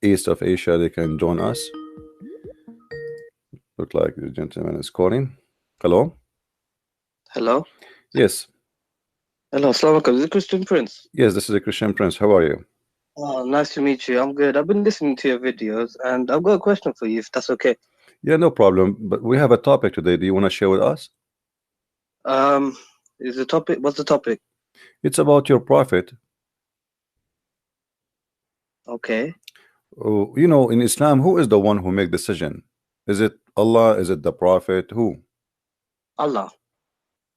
east of Asia, they can join us. Look like the gentleman is calling. Hello. Hello. Yes. Hello. Assalamu alaikum. Is it Christian Prince? Yes, this is a Christian Prince. How are you? Oh, nice to meet you. I'm good. I've been listening to your videos and I've got a question for you, if that's okay. Yeah, no problem. But we have a topic today. Do you want to share with us? Um, is the topic? What's the topic? It's about your prophet. Okay. Oh, you know, in Islam, who is the one who make decision? Is it Allah? Is it the prophet? Who? Allah.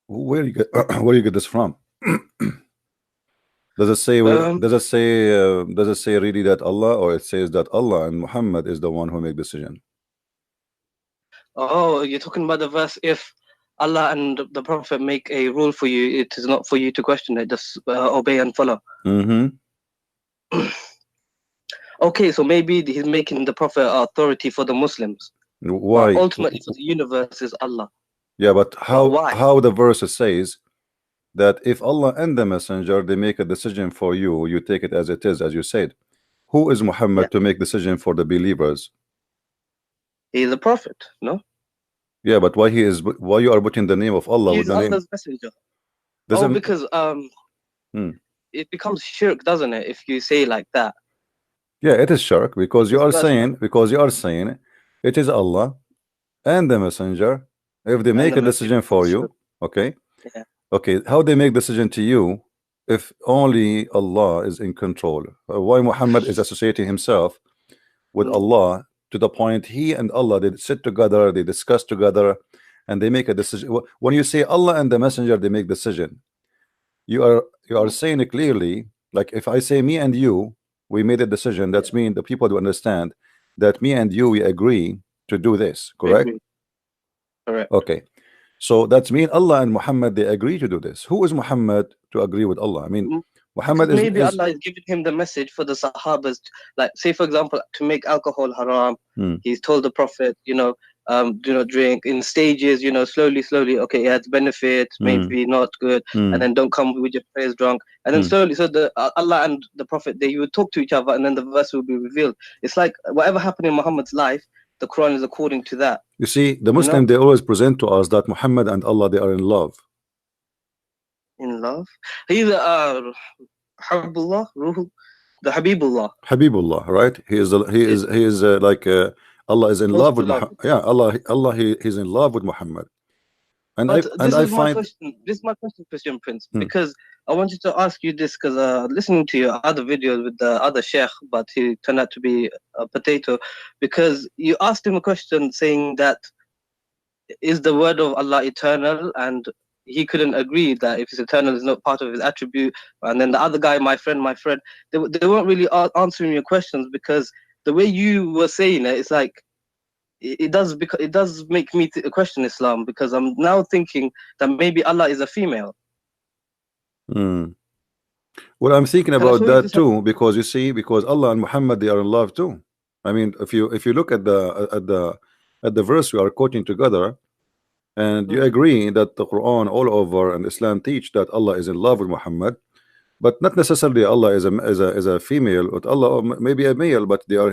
Where you get where you get this from? Does it say Um, does it say really that Allah, or it says that Allah and Muhammad is the one who make decision? oh, you're talking about the verse, if Allah and the Prophet make a rule for you, it is not for you to question it, just obey and follow. Mm-hmm. Okay, so maybe he's making the Prophet authority for the Muslims, but Why? ultimately for the universe is Allah. Yeah, but But why? how the verse says that if Allah and the messenger they make a decision for you, you take it as it is, as you said. Who is Yeah, Muhammad to make decision for the believers? he's a prophet, no? Yeah, but why you are putting the name of Allah with He's the name? Allah's messenger. Oh, Doesn't because hmm. it becomes shirk, doesn't it? If you say like that, Yeah, it is shirk because you this are verse, saying it is Allah and the messenger. If they and make the a message decision for becomes shirk. you, okay, Yeah. okay, how they make decision to you if only Allah is in control? Why Muhammad is associating himself with Mm. Allah to the point he and Allah they sit together, they discuss together, and they make a decision. When you say Allah and the messenger they make decision, you are Mm. saying it clearly. Like if I say me and you we made a decision, Yeah, that's mean the people do understand that me and you we agree to do this, I correct? agree. Correct. Okay, so that's mean Allah and Muhammad they agree to do this. Who is Muhammad to agree with Allah? I mean, Mm. Because Muhammad maybe is Allah is giving him the message for the Sahabas, like say for example, to make alcohol haram. hmm, He's told the Prophet, do not drink in stages, slowly, slowly. Okay, it has benefits, hmm, maybe not good, and hmm, then don't come with your prayers drunk, and then hmm. slowly. So the Allah and the Prophet they would talk to each other, and then the verse will be revealed. It's like whatever happened in Muhammad's life, the Quran is according to that. You see, the You know, Muslim they always present to us that Muhammad and Allah they are in love. in love. He's Habibullah, Ruh, the Habibullah, Habibullah, right? He is like Allah is in close love to with love. Muhammad. Yeah, Allah he's in love with Muhammad. And But this I is my find question. This is my question, Christian Prince, hmm, because I wanted to ask you this because listening to your other videos with the other sheikh, but he turned out to be a potato, because you asked him a question saying that is the word of Allah eternal, and he couldn't agree that if it's eternal, is not part of his attribute. And then the other guy, my friend, they weren't really answering your questions because the way you were saying it, it's like it does make me question Islam because I'm now thinking that maybe Allah is a female. hmm. Well, I'm thinking Can I about show you that this? too because you see, because Allah and Muhammad they are in love too. I mean, if you look at the verse we are quoting together, and you Hmm. agree that the Quran all over and Islam teach that Allah is in love with Muhammad, but not necessarily Allah is a female, but Allah maybe a male, but they are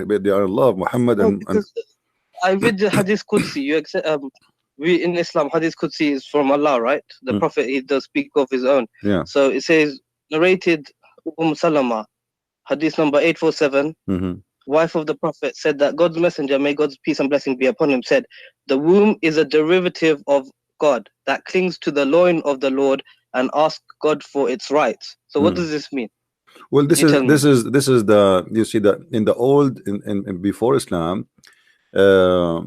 in love Muhammad No, and because I read the Hadith Qudsi. You accept, we in Islam, Hadith Qudsi is from Allah, right? The mm, Prophet he does speak of his own. yeah. So it says narrated Salama, Hadith number 847. Hmm. Wife of the Prophet said that God's messenger, may God's peace and blessing be upon him, said, the womb is a derivative of God that clings to the loin of the Lord and asks God for its rights. So what Mm. does this mean? Well, Could you tell me? this is the you see that in the old in before Islam, uh,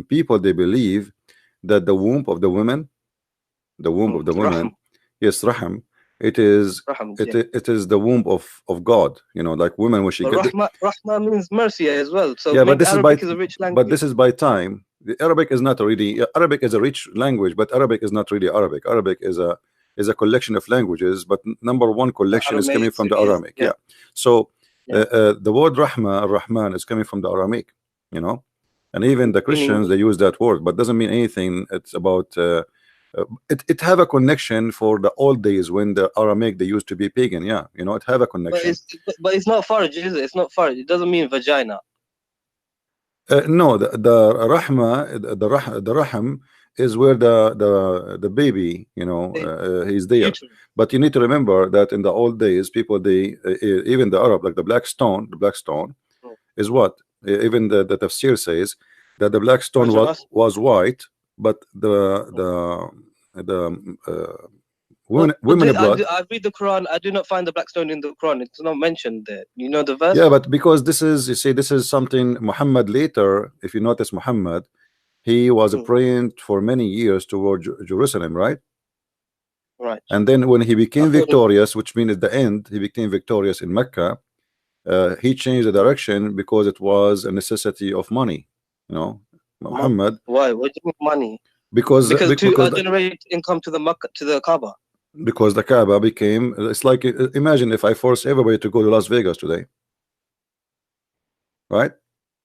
people they believe that the womb of the women, Rahm, yes, raham, it is Rahm, yeah. it is the womb of God. You know, like women when she But get Rahma means mercy as well. So yeah, but maybe this is by Arabic is a rich but language. this is by time. The Arabic is not really Arabic is a rich language, but Arabic is not really Arabic. Arabic is a collection of languages, but number one The collection is coming Aramaic, from the Syriac, Aramaic. yeah, Yeah, so yeah. the word Rahma, Ar-Rahman, is coming from the Aramaic. You know, and even the Christians Meaning, they use that word, but doesn't mean anything. It's about it have a connection for the old days when the Aramaic they used to be pagan. Yeah, you know, it have a But connection. it's not farj, is it? It's not farj. It doesn't mean vagina. No, the rahma, the rahm is where the baby, you know, The he's there. uterus. But you need to remember that in the old days, people they even the Arab, like the black stone Mm. is what even the tafsir says that the black stone Rajul Aswad. was white, but the women blood. I read the Quran. I do not find the black stone in the Quran. It's not mentioned there. You know the verse? Yeah, but because this is, you see, this is something Muhammad later, if you notice Muhammad, he was Mm. praying for many years toward Jerusalem, right? Right. And then when he became According, victorious, which means at the end he became victorious in Mecca, he changed the direction because it was a necessity of money, you know, money. Muhammad, Why? What do you mean money? because Because to because generate income to the Makkah, to the Kaaba. because the Kaaba became, it's like, imagine if I force everybody to go to Las Vegas today, right?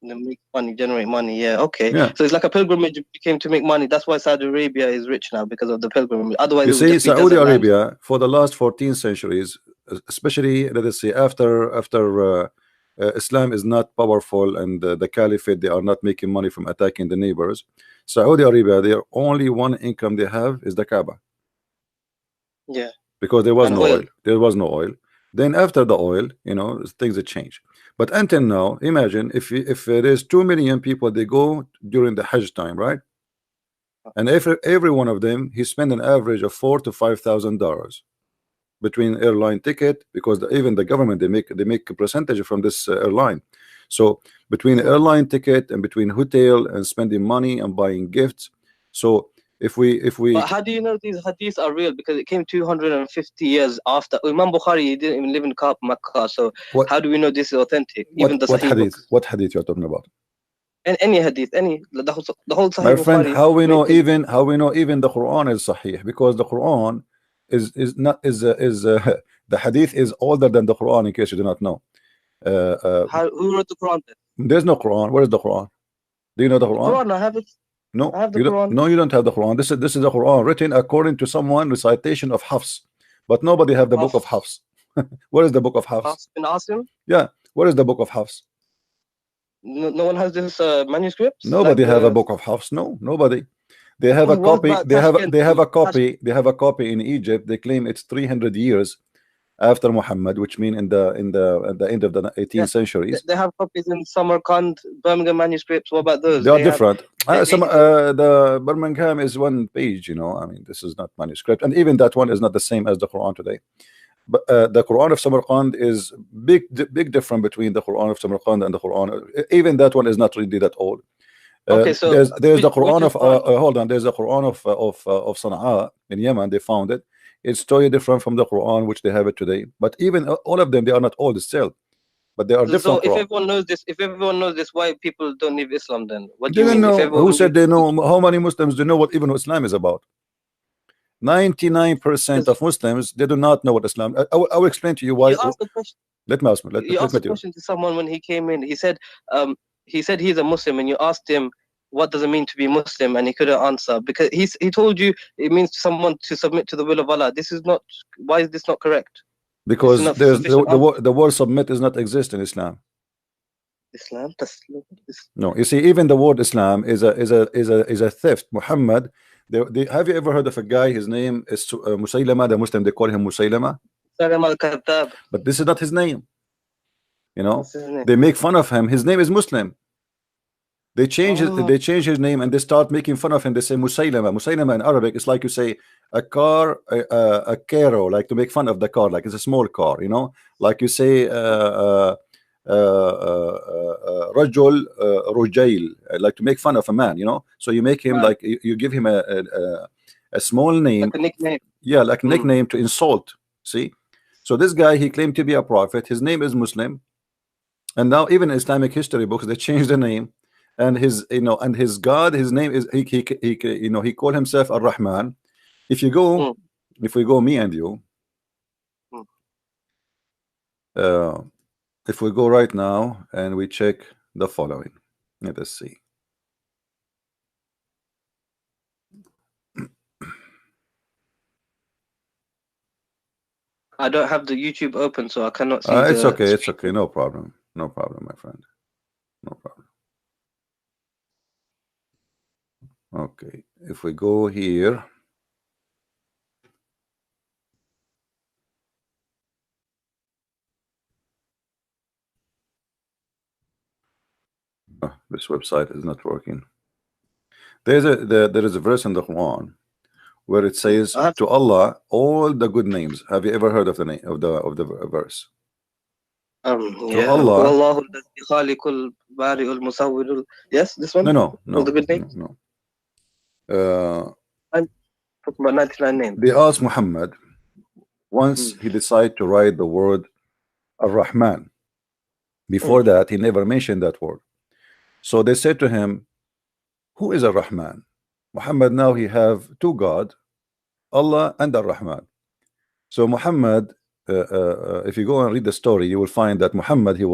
They make money, generate money. Yeah, okay. Yeah. So it's like a pilgrimage became to make money. That's why Saudi Arabia is rich now because of the pilgrimage. Otherwise, You it would see, just be Saudi desert land. Arabia for the last 14 centuries, especially let us say after Islam is not powerful and the caliphate they are not making money from attacking the neighbors. Saudi Arabia, their only one income they have is the Kaaba Yeah, because there was and no oil. oil. There was no oil. Then after the oil, you know, things that change. But until now, imagine if there is 2 million people they go during the Hajj time, right? And every one of them he spend an average of $4,000 to $5,000 between airline ticket, because even the government they make a percentage from this airline. So between Mhm. airline ticket and between hotel and spending money and buying gifts. So if we But how do you know these hadiths are real? Because it came 250 years after Imam Bukhari. He didn't even live in Makkah. So what how do we know this is authentic? what Even the what Sahih hadith books, what hadith you're talking about, and any hadith, any the whole my Sahih friend? Bukhari is How we know even the Quran is sahih? Because the Quran is not is the hadith is older than the Quran, in case you do not know. how who wrote the Quran then? There's no Quran. Where is the Quran? Do you know the The Quran? Quran, I have it. I No, have the you don't. Quran. No, you don't have the Quran. This is the Quran written according to someone recitation of Hafs, but nobody have the book of Hafs, Hafs. Where is the book of Hafs? Hafs bin Asim. Yeah, where is the book of Hafs? No one has this manuscripts like Nobody have a the. book of Hafs. No, nobody. They have a He was copy. about Tashkent. They have a Tashkent. copy. They have a copy in Egypt. They claim it's 300 years after Muhammad, which mean in the end of the Yeah, 18th centuries. they have copies in Samarkand, Birmingham manuscripts. What about those? They are They have different. the Some 80s. the Birmingham is one page. You know, I mean, this is not manuscript, and even that one is not the same as the Quran today. But the Quran of Samarkand is big difference between the Quran of Samarkand and the Quran. Even that one is not really that old. Okay, so There's the which Quran is of Quran? hold on. There's the Quran of Sana'a in Yemen. They found it. It's totally different from the Quran which they have it today. But even all of them, they are not old still, but they are So different if Quran. everyone knows this, why people don't leave Islam then? What do They you don't mean? If know. Who everyone said leaves, they know? How many Muslims do know what even Islam is about? 99% because of Muslims, they do not know what Islam. I will explain to you why. you asked the question, Let me ask me. you Let asked me a tell you. question to someone when he came in. He said he's a Muslim, and you asked him what does it mean to be Muslim, and he couldn't answer because he told you it means someone to submit to the will of Allah. This is not. Why is this not correct? This is Because not there's sufficient answer. the word submit does not exist in Islam. Islam, No, you see, even the word Islam is a theft. Muhammad, have you ever heard of a guy? His name is Musaylama, the Muslim. They call him Musaylama, Salam al-Kadhab. but this is not his name. You know, What's his name? they make fun of him. His name is Muslim. Oh, They change his name and they start making fun of him. They say Musaylama. Musaylama in Arabic is like you say a car, a caro, like to make fun of the car, like it's a small car. You know, like you say. Rajul Rujail, like to make fun of a man, you know. So you make him right. like you give him a small Like name, a nickname. yeah, like a Mm. nickname to insult. See, so this guy he claimed to be a prophet. His name is Muslim, and now even in Islamic history books they changed the name, and his and his God, his name is he called himself Ar-Rahman. If you go, Mm. if we go, me and you, Mm. uh, if we go right now and we check the following, let us see. I don't have the YouTube open, so I cannot see It's the okay. It's screen. okay. No problem. No problem, my friend. No problem. Okay. If we go here. Oh, this website is not working. There is a verse in the Quran where it says I have to Allah all the good names. Have you ever heard of the name of the verse? To yeah. Allah. Wallahu alladhi khaliqul bari'ul musawwirul. Yes, this one. No, All the good no, names. no. I'm talking about 99 names. They asked Muhammad once he decided to write the word Ar-Rahman. Before that, he never mentioned that word. So they said to him, who is Ar-Rahman? Muhammad, now he have two God, Allah and Ar-Rahman. So Muhammad, if you go and read the story, you will find that Muhammad, he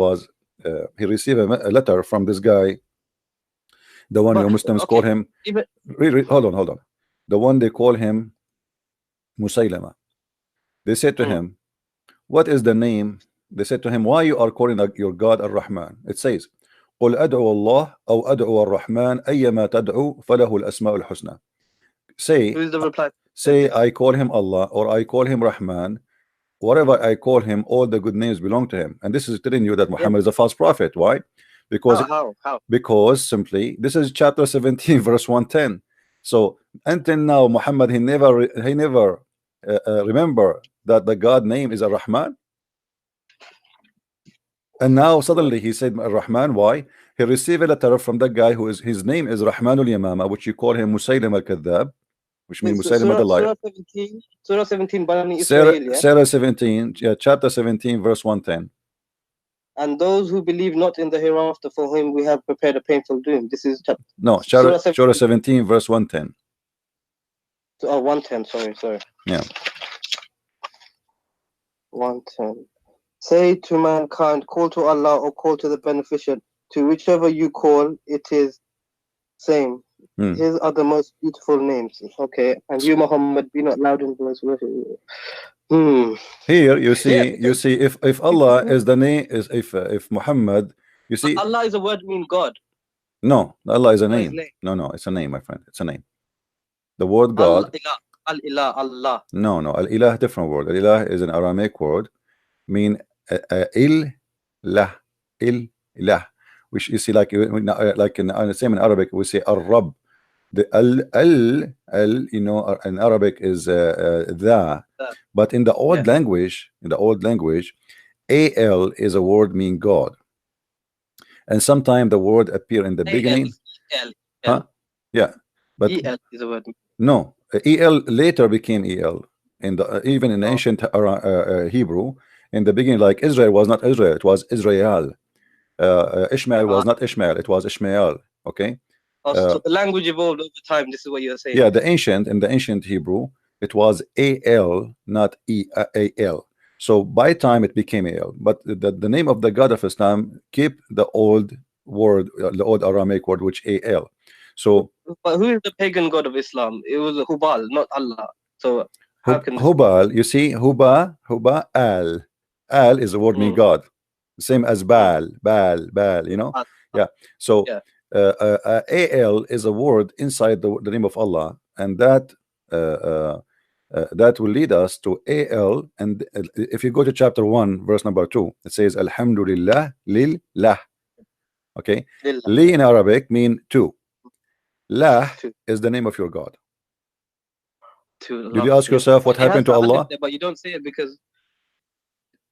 received a letter from this guy, the one your Muslims call him. Hold on. The one they call him Musaylama. They said to him, what is the name? They said to him, why you are calling your God Ar-Rahman? It says, قل أدعو الله أو أدعو الرحمن أيما تدعو فله الأسماء الحسنى. Who's the reply? Say I call him Allah or I call him Rahman. Whatever I call him, all the good names belong to him. And this is telling you that Muhammad is a false prophet. Why? Because How? Because simply this is chapter 17 verse 110. So until now Muhammad he never remember that the God name is Ar-Rahman. And now suddenly he said Ar-Rahman. Why? He received a letter from that guy who is his name is Rahmanul Yamama, which you call him Musaylim al-Kadhab, which means Musaylim the liar. Surah 17 Bani Israel, yeah? Surah 17, yeah, chapter 17 verse 110. And those who believe not in the hereafter, for whom we have prepared a painful doom. This is Surah 17 verse 110. Oh, 110, sorry. Yeah. 110. Say to mankind, call to Allah or call to the beneficent. To whichever you call, it is same. His are the most beautiful names. Okay. And you, Muhammad, be not loud in voice. Here you see if Allah is the name, is if Muhammad, you see Allah is a word mean God. No, Allah is a name. No, it's a name, my friend. It's a name. The word God. Al-Ilah, Allah. No, Al-Ilah, different word. Al-Ilah is an Aramaic word, mean il-lah, which you see like in same in Arabic we say Ar-Rab. The al you know in Arabic is the, but in the old language, al is a word mean God, and sometimes the word appear in the beginning. Huh? Yeah, but el is a word. No, el later became el in the even in ancient Hebrew. In the beginning, like Israel was not Israel, it was Israel. Ishmael was not Ishmael, it was Ishmael. Okay. So the language evolved over time. This is what you're saying. Yeah, in the ancient Hebrew, it was al, not al. So by time it became al. But the name of the God of Islam keep the old word, the old Aramaic word, which al. So, but who is the pagan god of Islam? It was Hubal, not Allah. So how can Hubal? You see, Huba, al is the word mean God, same as Baal. You know, yeah. So. Al is a word inside the name of Allah, and that that will lead us to al. And if you go to chapter 1 verse number 2, it says Alhamdulillah lillah. Okay, li in Arabic mean two. Lah is the name of your God. Did you ask yourself what happened to Allah? But you don't say it because.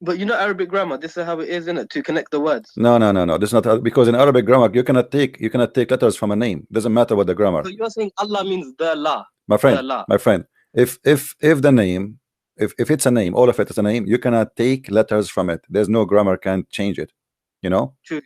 But you know Arabic grammar. This is how it is, isn't it? To connect the words. No. This is not, because in Arabic grammar you cannot take letters from a name. Doesn't matter what the grammar. So you're saying Allah means the La. My friend. If the name, if it's a name, all of it is a name, you cannot take letters from it. There's no grammar can change it. You know. True.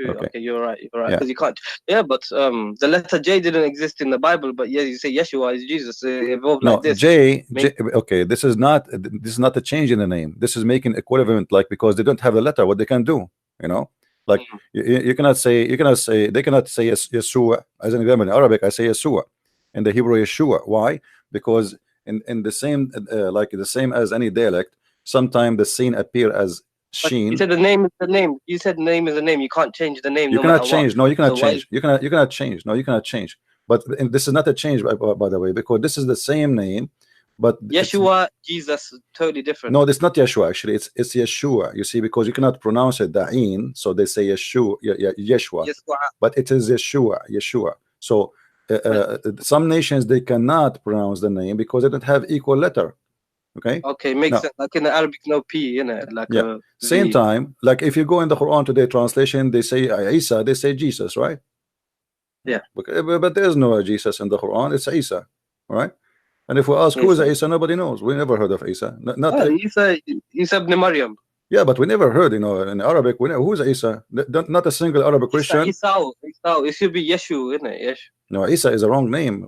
Okay, you're right. Because you can't. Yeah, but the letter J didn't exist in the Bible, but yeah, you say Yeshua is Jesus. It evolved like this. J. Okay, this is not a change in the name. This is making equivalent, like, because they don't have a letter, what they can do. You know, like you cannot say they cannot say Yeshua as an example. In Arabic, I say Yeshua. In the Hebrew, Yeshua. Why? Because in the same like the same as any dialect. sometimes the sin appear as But sheen. you said the name is the name. You said name is the name. You can't change the name You no cannot matter change. what. No, you cannot So why? change. You cannot change. No, you cannot change. But this is not a change, by the way, because this is the same name, but Yeshua, Jesus, totally different. no, it's not Yeshua. Actually, it's Yeshua. You see, because you cannot pronounce it Da'in, so they say Yeshua, Yeshua, Yeshua. but it is Yeshua, Yeshua. So some nations they cannot pronounce the name because they don't have equal letter. Okay. Okay, makes Now, sense. Like in the Arabic, no P in it, like yeah. a Same V. time, like if you go in the Quran today translation, they say Isa, they say Jesus, right? Yeah. But there's no Jesus in the Quran. It's Isa, all right? And if we ask who is Isa. Isa, nobody knows. We never heard of Isa. Not Oh, Isa ibn Maryam. yeah, but we never heard, in Arabic. We know who's Isa. Not a single Arabic Christian. Isa. It should be Yeshu, isn't it? Yesh. No, Isa is a wrong name.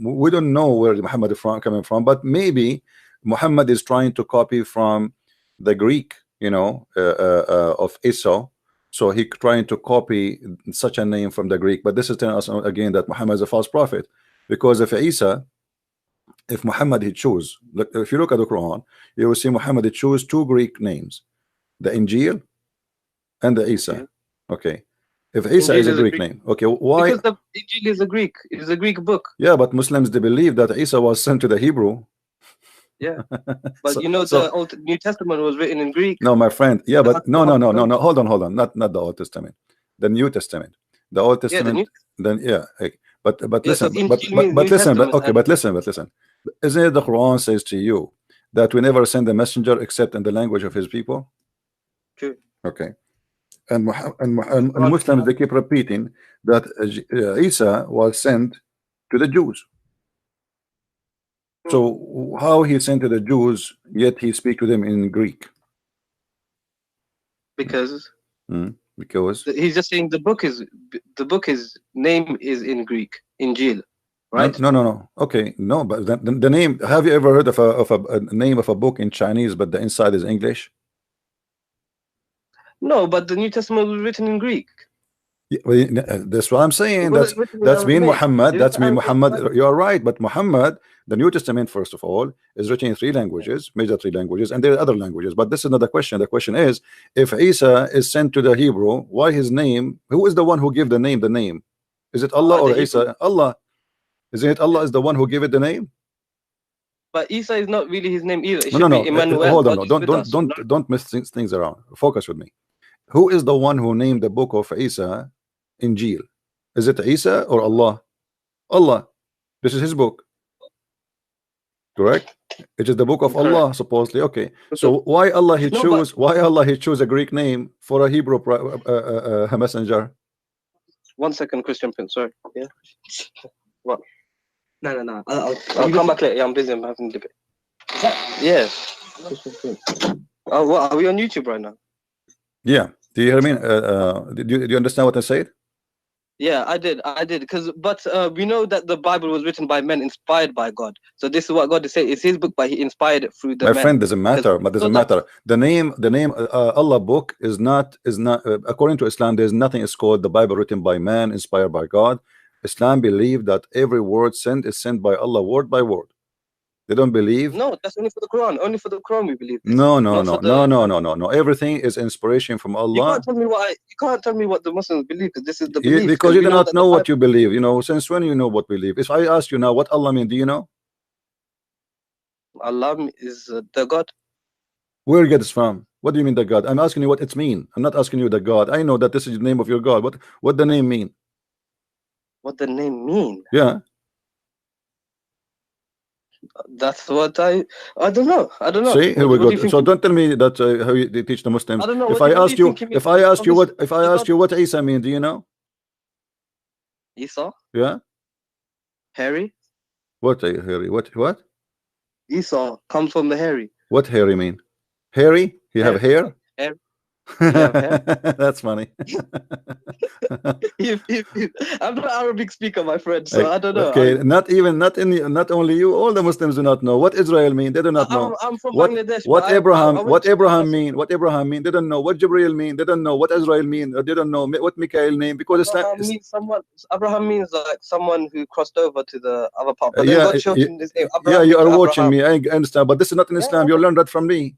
We don't know where Muhammad is coming from, but maybe Muhammad is trying to copy from the Greek, of Isa. So he trying to copy such a name from the Greek. But this is telling us again that Muhammad is a false prophet, because if Muhammad he chose, look, if you look at the Quran, you will see Muhammad choose two Greek names, the Injil and the Isa. Okay. If Isa Injil is a Greek name, okay, why? Because the Injil is a Greek. It's a Greek book. Yeah, but Muslims they believe that Isa was sent to the Hebrew. Yeah, but So- the New Testament was written in Greek. No, my friend. Yeah, The but no. Hold on. Not the Old Testament, the New Testament. The Old Yeah, Testament. the New. Then yeah, but Yeah, listen, so but Injil means New listen, but Testament, okay, and- but listen. Isn't it the Quran says to you that we never send a messenger except in the language of his people? True. Okay. And Muslims they keep repeating that Isa was sent to the Jews. So how he sent to the Jews, yet he speak to them in Greek? Because Because he's just saying the book is name is in Greek, Injil, right? no. Okay, no, but the name. Have you ever heard of a name of a book in Chinese, but the inside is English? No, but the New Testament was written in Greek. Yeah, well, that's what I'm saying. It wasn't written in That's been Aramaic. Muhammad. It That's was been Arabic, Muhammad. right? You are right, but Muhammad, the New Testament, first of all, is written in three languages, major three languages, and there are other languages. But this is not the question. The question is, if Isa is sent to the Hebrew, why his name? Who is the one who gave the name? The name is it Allah or the Isa? Hebrew. Allah. Isn't it Allah is the one who gave it the name? But Isa is not really his name either. It No, should no. be Emmanuel. Hold on. God No. is with us. Don't miss things around. Focus with me. Who is the one who named the book of Isa Injil? Is it Isa or Allah? Allah. This is his book. Correct? It is the book of Correct. Allah, supposedly. Okay. So why Allah he No, choose? Why Allah he choose a Greek name for a Hebrew messenger? 1 second, Christian Prince. Sorry. Yeah. What? No. I'll come back later. Yeah, I'm busy. I'm having a debate. Yeah. Christian Prince. Oh, what? Are we on YouTube right now? Yeah. Do you hear me? Do you understand what I said? Yeah, I did. But we know that the Bible was written by men inspired by God. So this is what God is saying. It's his book, but he inspired it through the My men. friend, doesn't matter. But doesn't matter. The name Allah book is not according to Islam. There's nothing is called the Bible written by man, inspired by God. Islam believe that every word sent is sent by Allah, word by word. They don't believe. No, that's only for the Quran. Only for the Quran we believe this. No. Everything is inspiration from You Allah. can't tell me what the Muslims believe, because this is the Yeah, belief. because you do not that know the what you believe. Since when you know what believe? If I ask you now what Allah mean, do you know? Allah is the God. Where you get this from? What do you mean the God? I'm asking you what it mean. I'm not asking you the God. I know that this is the name of your God. What the name mean? What the name mean? Yeah. That's what I don't know. See, here we What do go. you think So don't tell me that how they teach the Muslims. I don't know. If What I do ask you you, think if I ask you what, Obviously, what Isa mean, do you know? Esau, Yeah. hairy. What Harry? What? Esau comes from the hairy. What hairy mean? Hairy? He have hair? Hair. Yeah, I'm here. That's funny. I'm not Arabic speaker, my friend, so I don't know. Okay, not even not only you, all the Muslims do not know what Israel mean. They do not know I'm from what Bangladesh, but what I Abraham went what to school. Abraham mean. What Abraham mean. They don't know what Jibril mean. They don't know what Israel mean. Or they don't know what Mikael name, because Islam Abraham is, means someone. Abraham means like someone who crossed over to the other part. But then yeah, God shortened his name. yeah, Abraham you means are watching Abraham. me. I understand, but this is not in Yeah, Islam. You learned that from me.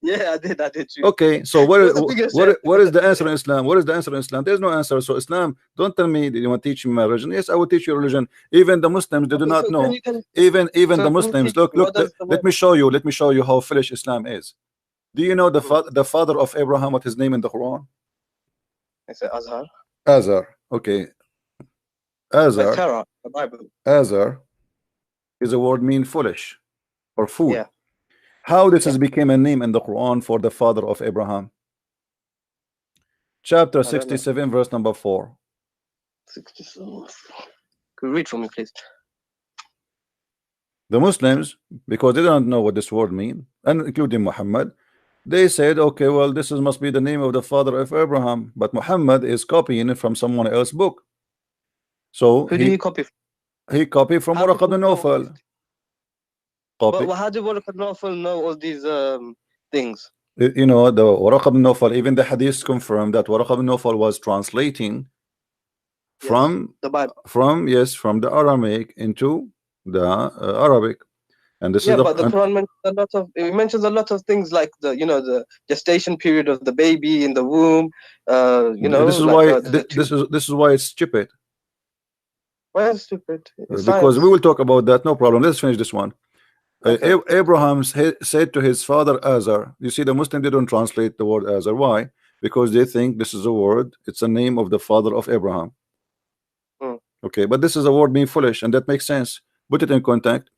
yeah, I did. I did too. Okay, so You're the biggest chef. what is the answer in Islam? What is the answer in Islam? There's no answer. So Islam, don't tell me that you want to teach me my religion. Yes, I will teach you religion. Even the Muslims, they do Okay, not so know. you can. Even the So can you Muslims, teach me what does the let word? me show you. Let me show you how foolish Islam is. Do you know Mm. the father of Abraham? What his name in the Quran? It's Azhar. Azar. Okay, Like Azar. Torah, the Bible. Azar is a word mean foolish or fool. Yeah, How this yeah. has became a name in the Quran for the father of Abraham? Chapter I don't know. 67, verse number 4. 67. Could you read for me, please? The Muslims, because they don't know what this word mean, and including Muhammad, they said, okay, well, this must be the name of the father of Abraham, but Muhammad is copying it from someone else's book. So Who do you copy from? he copied from How do Waraq you ibn know all these Nawfal. things? Copy. But how do Waraq Nawfal know all these things? You know, the Waraq ibn Nawfal, even the hadith confirmed that Waraq ibn Nawfal was translating Yes, from the Bible. from the Aramaic into the Arabic, and this is Yeah, the but the Quran mentions a lot of things like the gestation period of the baby in the womb. this is Like why the two. this is why it's stupid. Why is stupid? It's Because we science. will talk about that. No problem. Let's finish this one. Okay. Abraham said to his father Azar. You see, the Muslim they don't translate the word Azar. Why? Because they think this is a word. It's a name of the father of Abraham. Mm. Okay, but this is a word being foolish, and that makes sense. Put it in contact.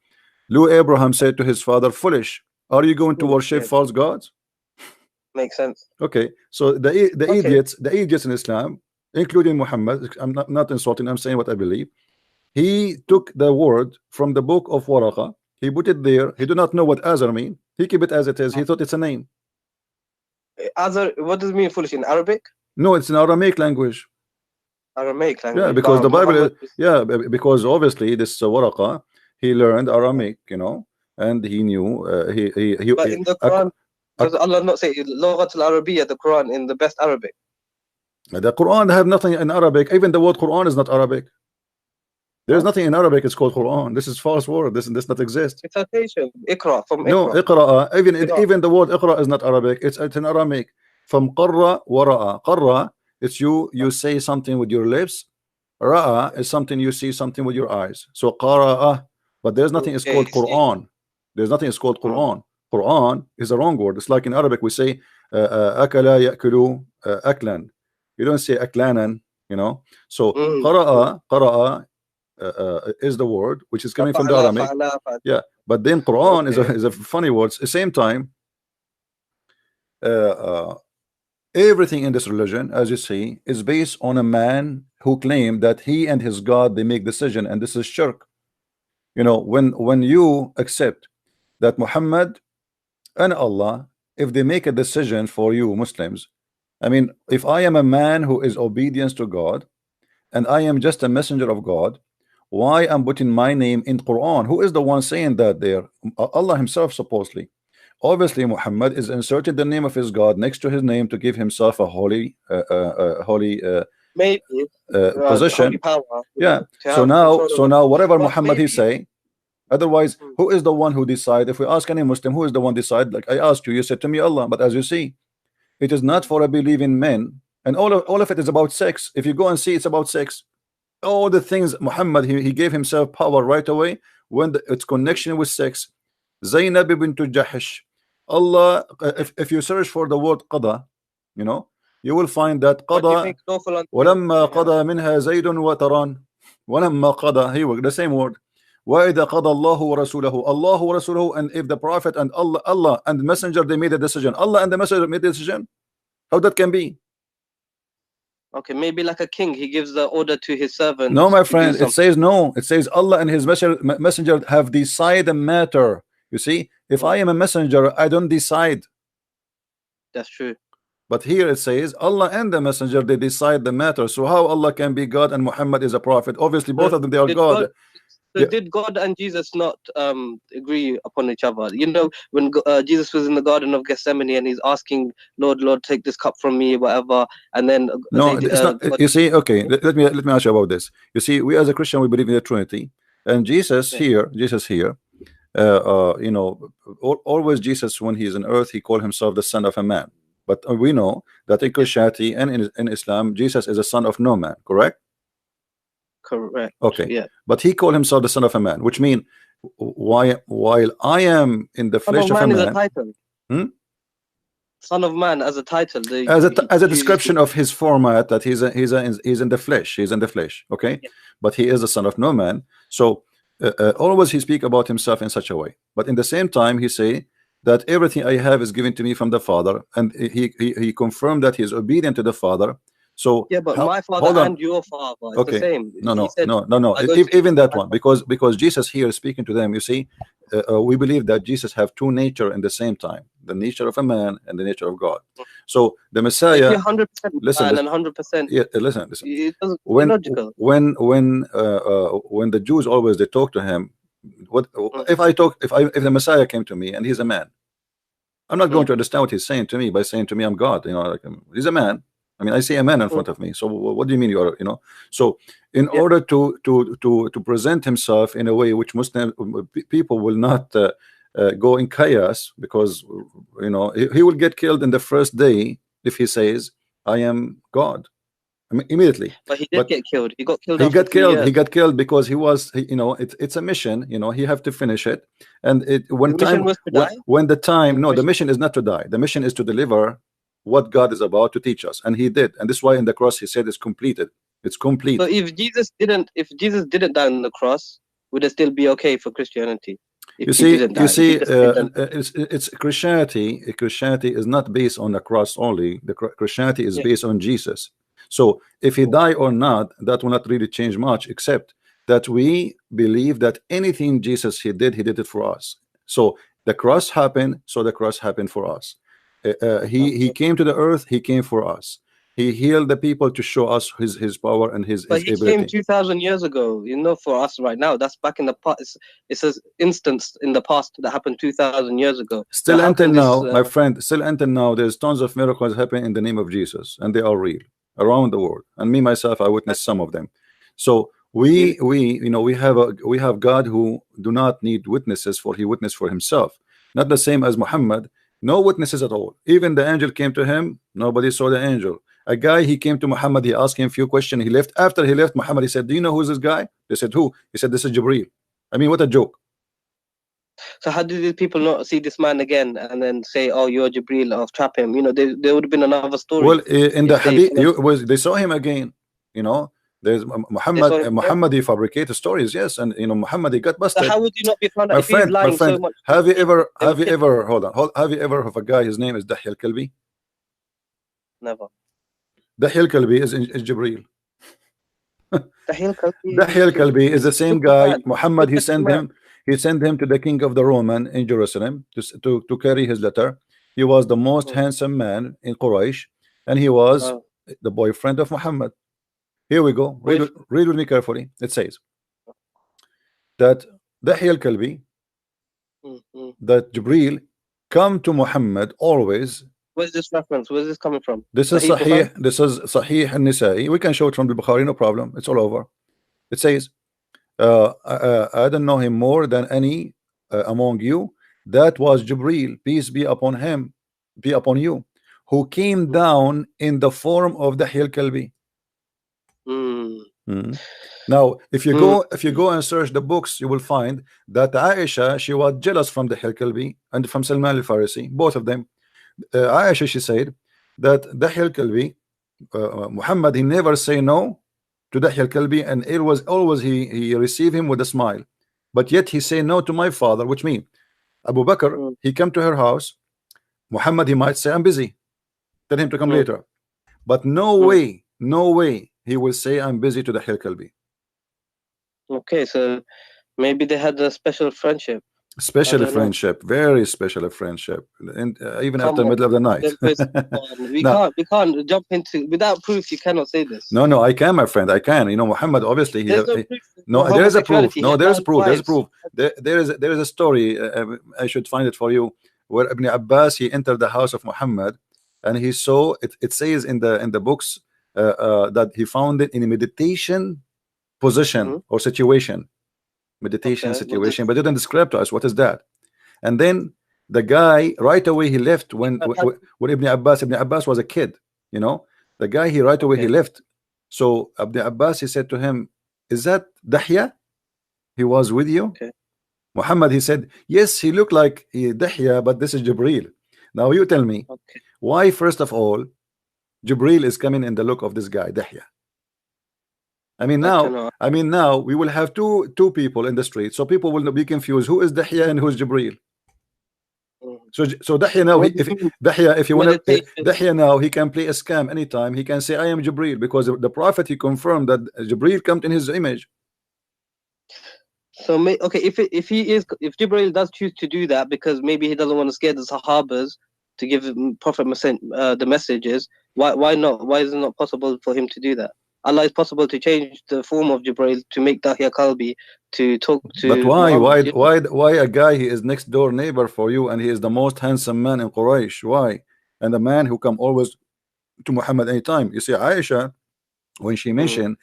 Lou Abraham said to his father, "Foolish. Are you going to Foolish. worship Yeah, false gods?" makes sense. Okay, so Okay. the idiots in Islam, including Muhammad. I'm not insulting. I'm saying what I believe. He took the word from the book of Waraqa. He put it there. He do not know what Azar mean. He keep it as it is. He thought it's a name. Other, what does it mean foolish in Arabic? No, it's an Aramaic language. Aramaic Yeah, language. because But the Bible is, Muhammad. yeah, because obviously this Waraqa, he learned Aramaic, you know, and he knew But in the Quran, does Allah not say Lughat al-Arabiya, the Quran, in the best Arabic? the Quran have nothing in Arabic. Even the word Quran is not Arabic. There's Huh? nothing in Arabic. It's called Quran. This is false word. This does not exist. It's citation. Iqra, from No, Iqra. Iqra. Qira. Even the word Iqra is not Arabic. It's in Aramaic. From Qarra wa Ra'a. Qarra, it's you say something with your lips. Ra'a is something you see something with your eyes. So Qara'a, but there's nothing is Okay, called see. Quran. There's nothing is called Mm. Quran. Quran is a wrong word. It's like in Arabic we say akala ya'kulu aklan. You don't say aklanan, you know. So Mm. Mm. qara'a is the word which is coming from the Fa'ala, Aramaic. fa'ala, fa'ala. Yeah, but then Quran Okay. is a funny word. At the same time, uh, uh, everything in this religion, as you see, is based on a man who claimed that he and his God they make decision, and this is shirk. You know, when you accept that Muhammad and Allah, if they make a decision for you Muslims, I mean, if I am a man who is obedience to God and I am just a messenger of God, why I'm putting my name in Quran? Who is the one saying that there? Allah himself supposedly. Obviously Muhammad is inserted the name of his God next to his name to give himself a holy Maybe holy position. power, Yeah, to have control so over. now whatever But Muhammad he maybe. say, otherwise Mm. who is the one who decide? If we ask any Muslim, who is the one decide? Like I asked you, you said to me Allah, but as you see, it is not for a believing men, and all of it is about sex. If you go and see, it's about sex. All the things Muhammad he gave himself power right away when its Mm. connection with sex. Zainab bint Jahish. Allah, if you search for the word qada, you know, you will find that What do you qada think Nawfal understood? ولما Yeah. قضى منها زيد وتران ولما قضى, he the same word. وإذا قضى الله ورسوله, Allah ورسوله, and if the prophet and Allah and the messenger they made a decision, Allah and the messenger made a decision, how that can be? Okay, maybe like a king, he gives the order to his No, servants my to do friend, it something. says no. It says Allah and his messenger have decided the matter. You see, if Mm. I am a messenger, I don't decide. That's true. But here it says Allah and the messenger, they decide the matter. So how Allah can be God and Muhammad is a prophet? Obviously both So of them, they are did God. God? So Yeah. did God and Jesus not agree upon each other? You know, when Jesus was in the Garden of Gethsemane and he's asking, Lord, Lord, take this cup from me, whatever, and then No, it's not. God, You see, okay, let me ask you about this. You see, we as a Christian, we believe in the Trinity, and Jesus yeah, here, you know, always Jesus, when he is on earth, he called himself the son of a man. But we know that in yeah, Christianity and in Islam, Jesus is a son of no man, correct? correct, Okay, yeah. but he called himself the son of a man, which means why while I am in the Son of flesh of a Man is a man. title. Hmm? Son of Man as a title. as a as a Jews used to. description of his format, that he's in the flesh, he's in the flesh, okay, Yeah. but he is the son of no man. So always he speak about himself in such a way, but in the same time he say that everything I have is given to me from the Father, and he confirmed that he is obedient to the Father. So Yeah, but how, my father hold on. and your father, it's the Okay, same. no, He no, said, no, no, no. I go to Even that my one, father. because Jesus here is speaking to them. You see, we believe that Jesus have two nature in the same time, the nature of a man and the nature of God. So the But if Messiah, you're 100% listen, man listen, and 100%, yeah, listen. it doesn't be When logical. when the Jews always they talk to him, what Mm, if I talk if the Messiah came to me and he's a man? I'm not going mm, to understand what he's saying to me by saying to me I'm God. You know, like he's a man. I mean, I see a man in mm. front of me. So what do you mean you are? You know. So in Yeah, order to present himself in a way which Muslim people will not go in chaos, because you know he will get killed in the first day if he says I am God. I mean, immediately. but he did But get killed. He got killed he after got three killed. He years. got killed because he was, you know, it's a mission. You know, he have to finish it. And His mission was to die. when the time, His no, the mission. mission is not to die. The mission is to deliver what God is about to teach us, and he did. And this is why in the cross he said it's completed. It's So complete. if Jesus didn't die on the cross, would it still be okay for Christianity? If You he see, didn't die, if he just didn't. it's Christianity. Christianity is not based on the cross only. The Christianity is Yeah. based on Jesus. So if he die or not, that will not really change much, except that we believe that anything Jesus he did it for us. So the cross happened, so the cross happened for us. He Okay. came to the earth. He came for us. He healed the people to show us his power and But his he came ability. 2,000 years ago. You know, for us right now, that's back in the past. It's an instance in the past that happened 2,000 years ago. So Still how until can this? now, my friend, still until now, there's tons of miracles happening in the name of Jesus, and they are real around the world. And me myself, I witnessed some of them. So we have God who do not need witnesses, for he witnessed for himself. Not the same as Muhammad, no witnesses at all. Even the angel came to him, nobody saw the angel. A guy, he came to Muhammad, he asked him a few questions, he left. After he left, Muhammad, he said, do you know who's this guy? They said, who? He said, this is Jibreel. I mean, what a joke. So how did these people not see this man again and then say, "Oh, you're Jibril," or trap him? You know, there would have been another story Well, in the if they hadith, followed. they saw him again. You know, there's They Muhammad. saw him again. Muhammad he fabricated stories, yes, and you know Muhammad he got So busted. how would you not be found out if he's My lying so friend, much? They have would you kill him. ever have you ever have a guy? His name is Dahya al-Kalbi. Never. Dahya al-Kalbi is Jibreel. The hell, Dahya al-Kalbi is the it's same looking guy. bad. Muhammad Look at this man. he sent him to the king of the Roman in Jerusalem to carry his letter. He was the most Mm. handsome man in Quraysh, and he was the boyfriend of Muhammad. Here we go. Boy, Read with me carefully. It says that Dahya al-Kalbi, mm, mm. that Jibreel come to Muhammad always. Where's this reference? Where's this coming from? This is Sahih Bukhari? Sahih. This is Sahih al-Nisa'i. We can show it from the Bukhari, no problem. It's all over. It says, I don't know him more than any among you. That was Jibreel, peace be upon him, be upon you, who came Mm, down in the form of Dahya al-Kalbi. mm, Now, mm. if you go and search the books, you will find that Aisha, she was jealous from the Kalbi and from Salman al-Farisi, both of them. Aisha, she said that Dahya al-Kalbi, Muhammad, he never say no to Dahya al-Kalbi, and it was always he received him with a smile. But yet he say no to my father, which means Abu Bakr, Mm, he come to her house. Muhammad, he might say, I'm busy. Tell him to come mm, later. But no mm. way, no way he will say, I'm busy to Dahya al-Kalbi. Okay, so maybe they had a special friendship. Special don't know. friendship, very special friendship, and even Come after on, middle of the night. then, Chris. Come on. We No, can't. We can't jump into without proof. You cannot say this. no, no, I can, my friend, I can. You know, Muhammad, obviously, There's no proof no, for there is a proof. homosexuality. He No, had there is a 9 proof. There's a wives. proof. There is a story. I should find it for you, where Ibn Abbas, he entered the house of Muhammad, and he saw it. It says in the books that he found it in a meditation position Mhm. or situation, meditation Okay. Well, situation, but didn't describe to us what is that. And then the guy right away he left when Ibn Abbas was a kid, you know, the guy he right away he okay. left. So Ibn Abbas he said to him, is that Dahya? He was with you? Okay. Muhammad, he said, yes, he looked like Dahya, but this is Jibril. Now you tell me, Okay. why first of all Jibril is coming in the look of this guy Dahya? I mean I don't now, know. we will have two people in the street, so people will be confused who is Dahya and who is Jibril. Mhm. So Dahya now, What do you mean? Dahya, if you want to, Meditation. Dahya now, he can play a scam anytime. He can say, I am Jibril, because the prophet he confirmed that Jibril comes in his image. So okay, if Jibril does choose to do that because maybe he doesn't want to scare the Sahabas to give Prophet the messages, why not? Why is it not possible for him to do that? Allah is possible to change the form of Jibril to make Dahya Kalbi to talk But to Muhammad. You know? why a guy, he is next door neighbor for you, and he is the most handsome man in Quraysh? Why? And the man who come always to Muhammad anytime. You see, Aisha, when she Mhm. mentioned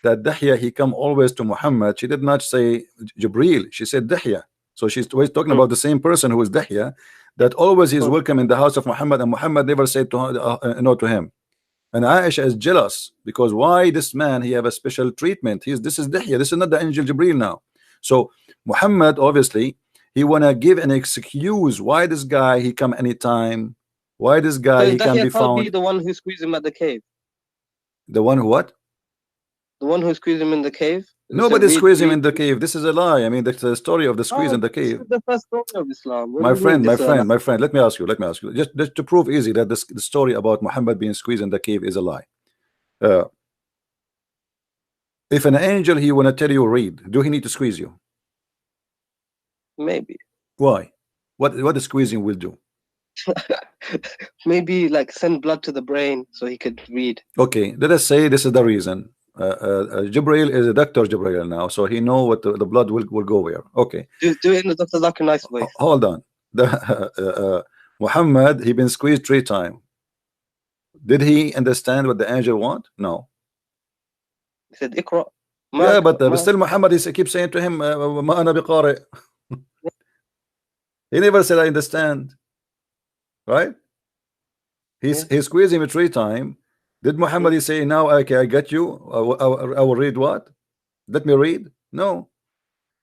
that Dahya he come always to Muhammad, she did not say Jibril, she said Dahya. So she's always talking Mhm. about the same person who is Dahya, that always is Mhm. welcome in the house of Muhammad, and Muhammad never said to no to him. And Aisha is jealous because why this man he have a special treatment? This is Dahya, this is not the angel Jibril now. So Muhammad obviously he wanna give an excuse why this guy he come anytime, why this So guy is he can Dahya be Kalbi found. the one who squeezed him at the cave? The one who what? The one who squeezed him in the cave? So Nobody read, squeezed him read. in the cave. This is a lie. I mean, the story of the squeeze Oh, in the this cave. is the first story of Islam. What do My you mean friend, my this? friend, my friend. Let me ask you. Let me ask you. Just to prove easy that the story about Muhammad being squeezed in the cave is a lie. Uh, if an angel he wanna tell you read, do he need to squeeze you? Maybe. Why? What the squeezing will do? Maybe like send blood to the brain so he could read. Okay, let us say this is the reason. Jibril is a doctor, Jibril now, so he know what the blood will go where. Okay, Do it in the Dr. Zakir nice voice. hold on. The Muhammad he been squeezed 3 times. Did he understand what the angel want? No. He said, Ikra. Yeah, Mark, but Mark. still Muhammad is keep saying to him, "Ma ana biqari." He never said, "I understand." Right? Yeah. He squeezed him 3 times. Did Muhammad Mm, he say, "Now okay, I get you. I will read what? Let me read." No.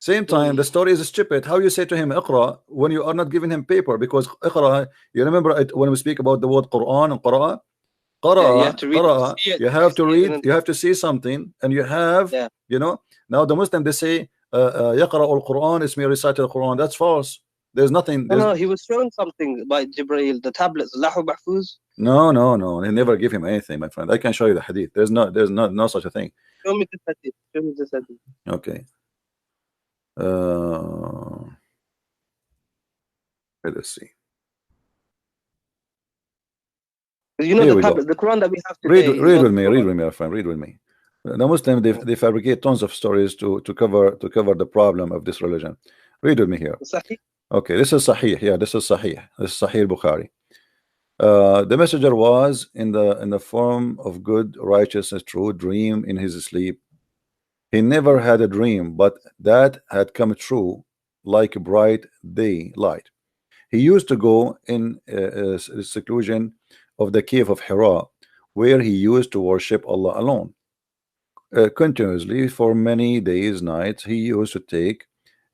Same time, the mm. story is stupid. How you say to him, "Iqra," when you are not giving him paper? Because Iqra, you remember it, when we speak about the word Quran and Qara'a, Yeah, you have Qara'a, to read it to Qara'a, see it. you If you have to see it, read, then you have to see something, and you have, yeah. you know. Now the Muslim they say, "Yaqra al-Quran," it's me recite the Quran. That's false. There's nothing. No, There's no, he was shown something by Jibreel, the tablets, Lahu Mahfuz. no. He never give him anything, my friend. I can show you the hadith. There's no such a thing. Show me the hadith. Show me the hadith. Okay. Uh, let us see. You know Here the we go. tablet, the Quran that we have Read, today is read not with the me. Read Quran. with me, my friend. Read with me. The Muslim they fabricate tons of stories to cover the problem of this religion. Read with me here. Sahih? Okay, this is Sahih. Yeah, this is Sahih. This is Sahih Bukhari. The messenger was in the form of good, righteousness, true dream in his sleep. He never had a dream, but that had come true like bright daylight. He used to go in seclusion of the cave of Hira, where he used to worship Allah alone. Continuously for many days, nights, he used to take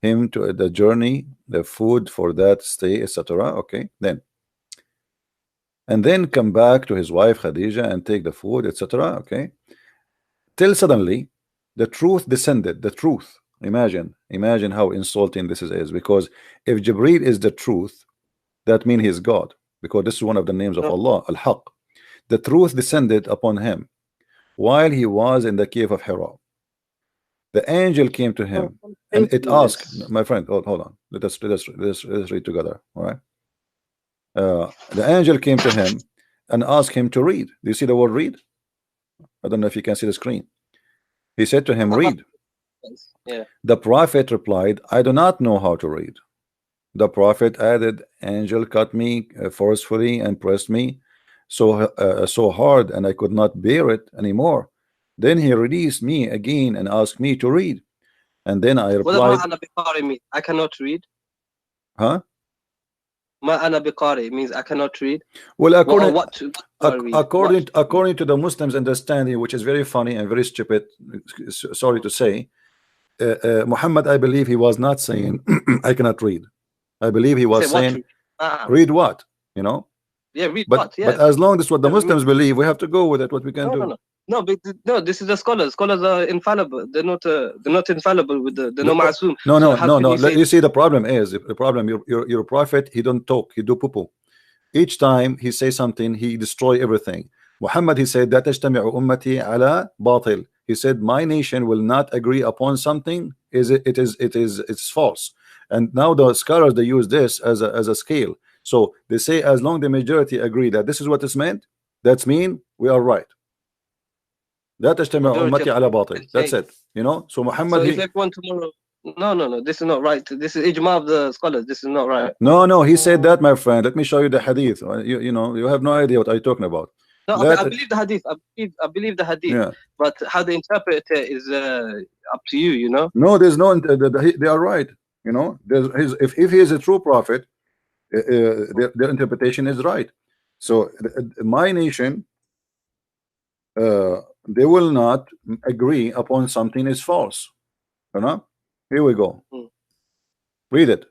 him to the journey, the food for that stay, etc. Okay, then come back to his wife Khadija and take the food, etc. Okay, till suddenly the truth descended. The truth. Imagine how insulting this is, because if Jibril is the truth, that means he is God, because this is one of the names of No. Allah, Al-Haq. The truth descended upon him while he was in the cave of Hira. The angel came to him and it asked, my friend, hold on. Let's read together. All right. The angel came to him and asked him to read. Do you see the word read? I don't know if you can see the screen. He said to him, read. Yeah. The prophet replied, I do not know how to read. The prophet added, angel cut me forcefully and pressed me so hard, and I could not bear it anymore. Then he released me again and asked me to read. And then I What does replied, ma'ana biqari mean? I cannot read. huh? Ma'ana biqari means I cannot read. Well, What do I read? according to the Muslims' understanding, which is very funny and very stupid, sorry to say, Muhammad, I believe he was not saying I cannot read. I believe he was saying read what, you know. Yeah, read but, what? Yeah. But as long as what the Muslims believe, we have to go with it. What we can do. No, this is the scholars. Scholars are infallible. They're not infallible with they're no ma'asum. No. You see, the problem is your prophet. He don't talk. He do poo-poo. Each time he say something, he destroy everything. Muhammad, he said that tajtami'u ummati ala batil. He said my nation will not agree upon something. It's false. And now the scholars, they use this as a scale. So they say as long the majority agree that this is what is meant, that's mean we are right. That tajtami'u ummati ala batil. That's it. You know. So Muhammad. So if everyone tomorrow. No. This is not right. This is ijma of the scholars. This is not right. No. He said that, my friend. Let me show you the hadith. You know, you have no idea what I'm talking about. No, I believe the hadith. I believe the hadith. Yeah. But how they interpret it is up to you. You know. No, there's no. They are right. You know, if he is a true prophet, their interpretation is right. So my nation, they will not agree upon something is false. You know. Here we go. Read it.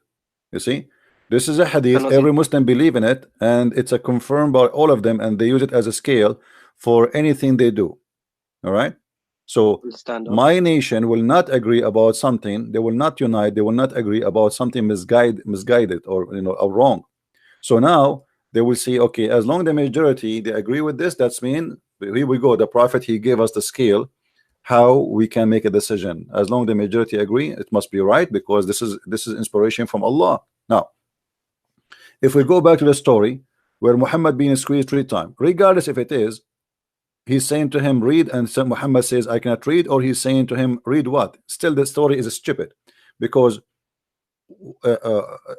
You see, this is a hadith. Every Muslim believe in it, and it's a confirmed by all of them, and they use it as a scale for anything they do. All right. So my nation will not agree about something. They will not unite. They will not agree about something misguided or or wrong. So now they will say, okay, as long as the majority they agree with this, that's mean here we go. The prophet, he gave us the scale how we can make a decision. As long as the majority agree, it must be right, because this is inspiration from Allah. Now, if we go back to the story where Muhammad being squeezed 3 times, regardless if it is he's saying to him read, and Muhammad says I cannot read, or he's saying to him read what, still the story is stupid, because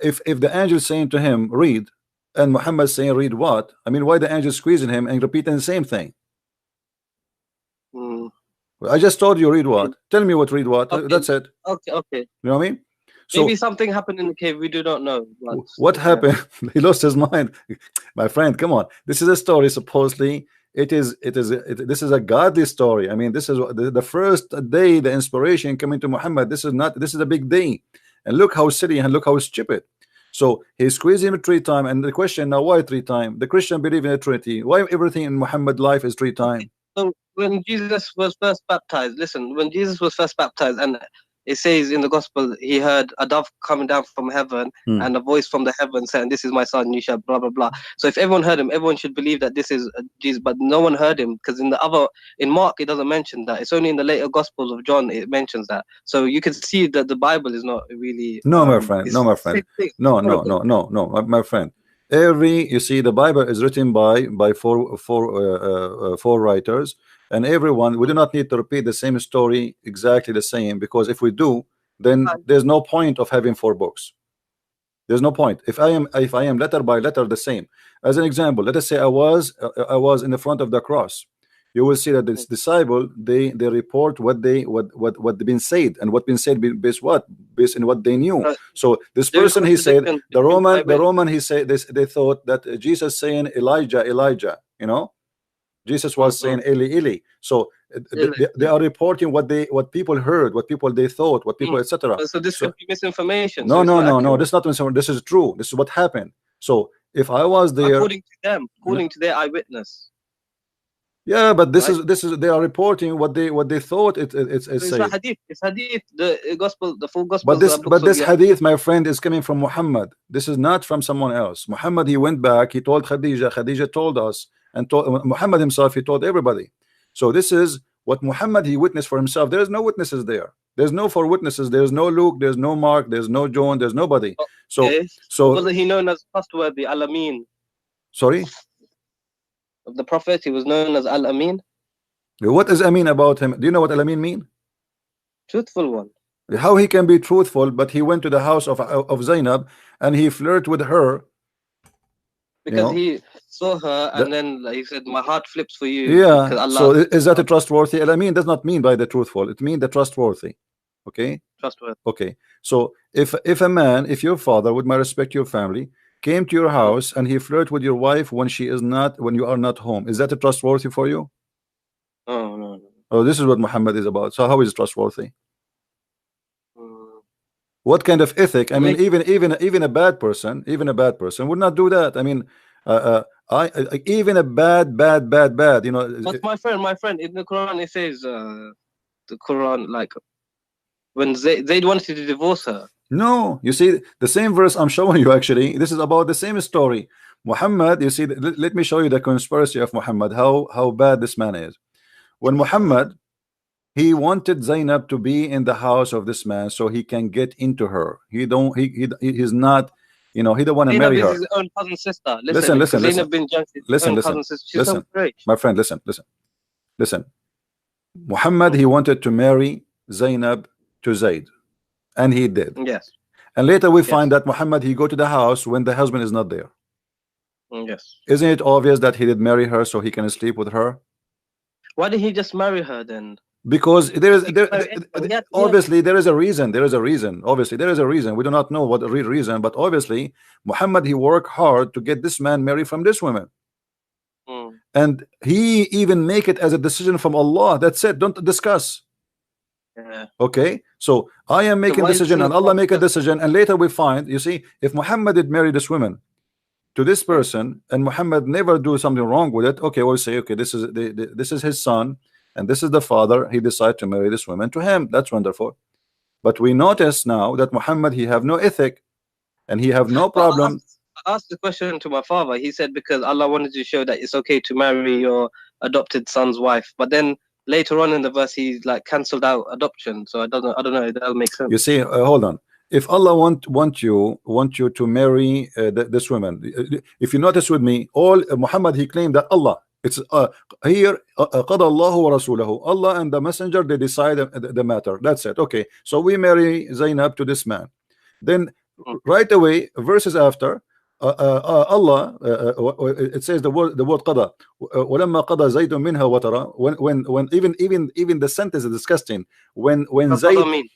if the angel is saying to him read and Muhammad saying read what, I mean, why the angel squeezing him and repeating the same thing? I just told you read what. Tell me what read what. Okay. That's it. Okay. You know what I mean? So maybe something happened in the cave. We do not know. What happened? He lost his mind. My friend, come on. This is a story. Supposedly, this is a godly story. I mean, this is the first day the inspiration coming to Muhammad. This is a big day. And look how silly and look how stupid. So he squeezed him 3 times. And the question now, why 3 times? The Christian believe in a Trinity. Why everything in Muhammad life is 3 times? So when Jesus was first baptized, listen, when Jesus was first baptized, and it says in the gospel, he heard a dove coming down from heaven and a voice from the heaven saying, this is my son, you shall blah, blah, blah. So if everyone heard him, everyone should believe that this is Jesus, but no one heard him, because in Mark, it doesn't mention that. It's only in the later gospels of John, it mentions that. So you can see that the Bible is not really. No, my friend. No, my friend. No, my friend. You see, the Bible is written by four writers, and everyone, we do not need to repeat the same story exactly the same, because if we do, then there's no point of having 4 books. There's no point. If I am letter by letter the same. As an example, let us say I was in the front of the cross. You will see that this disciple, they report what been said, and what been said based in what they knew. So this person, he said, the Roman he said this, they thought that Jesus saying Elijah, you know, Jesus was saying Eli Eli. So they are reporting what people heard, what people they thought, what people etc. So this could be misinformation. No, this is not misinformation. This is true. This is what happened. So if I was there, according to them, according to their eyewitness. Yeah, but this is they are reporting what they thought it's hadith. It's hadith, the gospel, the full gospel. But this hadith, my friend, is coming from Muhammad. This is not from someone else. Muhammad, he went back, he told Khadija told us, and told Muhammad himself, he told everybody. So this is What Muhammad he witnessed for himself, there is no witnesses there. There's no four witnesses. There's no Luke. There's no Mark. There's no John. There's nobody. So Okay. so Wasn't he known as trustworthy, Al Amin? sorry. Of the Prophet, he was known as Al Amin. What is Amin about him? Do you know what Al Amin mean? Truthful one. How he can be truthful, but he went to the house of Zainab and he flirted with her. Because he saw her and then he said, "My heart flips for you." Yeah. Allah, So is that a trustworthy? Al Amin does not mean by the truthful. It means the trustworthy. Okay. Trustworthy. Okay. So if a man, if your father, with my respect to your family, came to your house and he flirted with your wife when she is not, when you are not home, is that a trustworthy for you? Oh no. Oh, this is what Muhammad is about. So how is it trustworthy? What kind of ethic? I mean, even a bad person, would not do that. I mean, even a bad, you know. But my friend, in the Quran it says, the Quran, like when Zayd wanted to divorce her. No, you see the same verse I'm showing you. Actually, this is about the same story. Muhammad, you see, let me show you the conspiracy of Muhammad. How bad this man is. When Muhammad, he wanted Zainab to be in the house of this man so he can get into her. He's not, you know, he don't want to marry her. His own cousin sister. Listen. Zainab bin Jahsh, listen, my friend, listen. Muhammad, he wanted to marry Zainab to Zayd, and he did. Yes. And later we find that Muhammad, he go to the house when the husband is not there. Yes. Isn't it obvious that he did marry her so he can sleep with her? Why did he just marry her then? Because obviously there is a reason. Obviously there is a reason. We do not know what the real reason, but obviously Muhammad, he worked hard to get this man married from this woman. And he even make it as a decision from Allah. That's it. Don't discuss. Okay, so I am making a decision and Allah make a decision, and later we find, you see, if Muhammad did marry this woman to this person and Muhammad never do something wrong with it, okay, we'll say, okay, this is his son and this is the father, he decided to marry this woman to him. That's wonderful. But we notice now that Muhammad, he have no ethic and he have no problem. I asked the question to my father. He said because Allah wanted to show that it's okay to marry your adopted son's wife. But then later on in the verse, he like cancelled out adoption. So I don't know if that'll make sense. You see, hold on. If Allah want you to marry this woman, if you notice with me, all Muhammad, he claimed that Allah, it's here قَضَى اللَّهُ وَرَسُولَهُ, Allah and the messenger, they decide the matter. That's it. Okay, so we marry Zainab to this man. Then right away, verses after, Allah, it says the word قضى ولما قضى زيد منها وترى, when even the sentence is disgusting, when Zayd,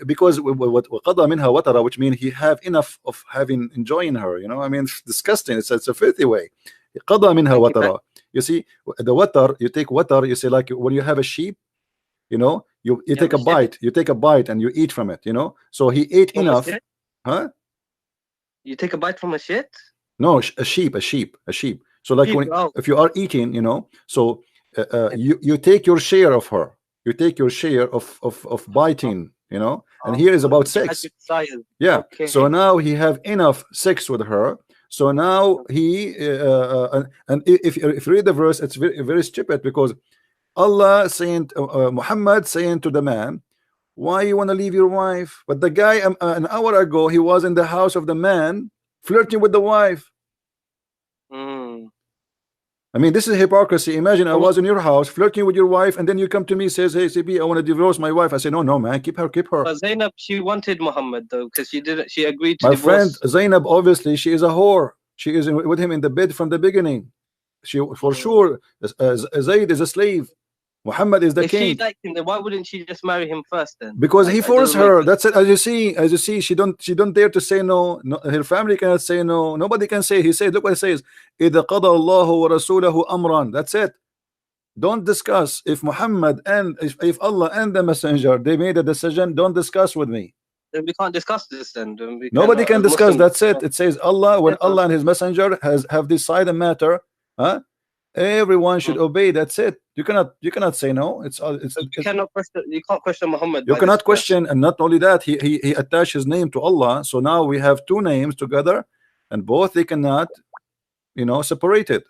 because what قضى منها وترى, which means he have enough of having enjoying her, you know, I mean, it's disgusting. It's a filthy way. قضى منها وترى. You see, the water, you take water, you say, like when you have a sheep, you know, you take a bite and you eat from it, you know. So he ate enough. Huh? You take a bite from a shit? No, a sheep. So like if you are eating, you know, so you take your share of her. You take your share of biting, you know. And here is about sex. Yeah. Okay. So now he have enough sex with her. So now he and if you read the verse, it's very, very stupid, because Allah saying Muhammad saying to the man, why you want to leave your wife? But the guy an hour ago, he was in the house of the man flirting with the wife. I mean, this is hypocrisy. Imagine I was in your house flirting with your wife, and then you come to me, says, hey CP, I want to divorce my wife. I say, no man, keep her. But Zainab, she wanted Muhammad though, because she agreed to my divorce. Friend, Zainab, obviously she is a whore. She is with him in the bed from the beginning. She for sure Zayd is a slave. Muhammad is the king. If she liked him, then why wouldn't she just marry him first then? Because he forced her. That's it. As you see, she don't dare to say no. Her family cannot say no. Nobody can say. He said, look what it says. إِذَا قَضَى اللَّهُ وَرَسُولَهُ أَمْرًا. That's it. Don't discuss. If Muhammad and if Allah and the messenger, they made a decision, don't discuss with me. Then we can't discuss this then. Nobody can discuss. That's it. It says Allah, when Allah and his messenger have decided a matter, everyone should obey. That's it. You cannot say no. You can't question Muhammad. You cannot question, and not only that, he attached his name to Allah. So now we have two names together, and both they cannot, you know, separate it.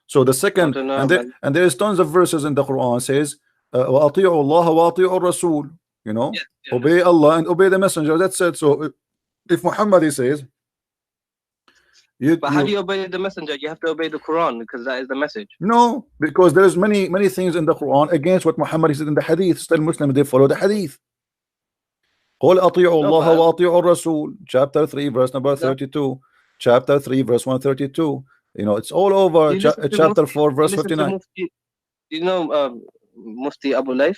So the second, and there is tons of verses in the Quran says وأطيعوا الله وأطيعوا الرسول. You know, obey Allah and obey the messenger. That's it. So if Muhammad he says, but how do you obey the messenger? You have to obey the Quran because that is the message. No, because there is many things in the Quran against what Muhammad said in the Hadith. Still, Muslims they follow the Hadith. قل أطيعوا الله وأطيعوا الرسول. Chapter 3, verse number 32. Chapter 3, verse 132. You know, it's all over. Chapter 4, verse 59. You know Mufti Abu Laif?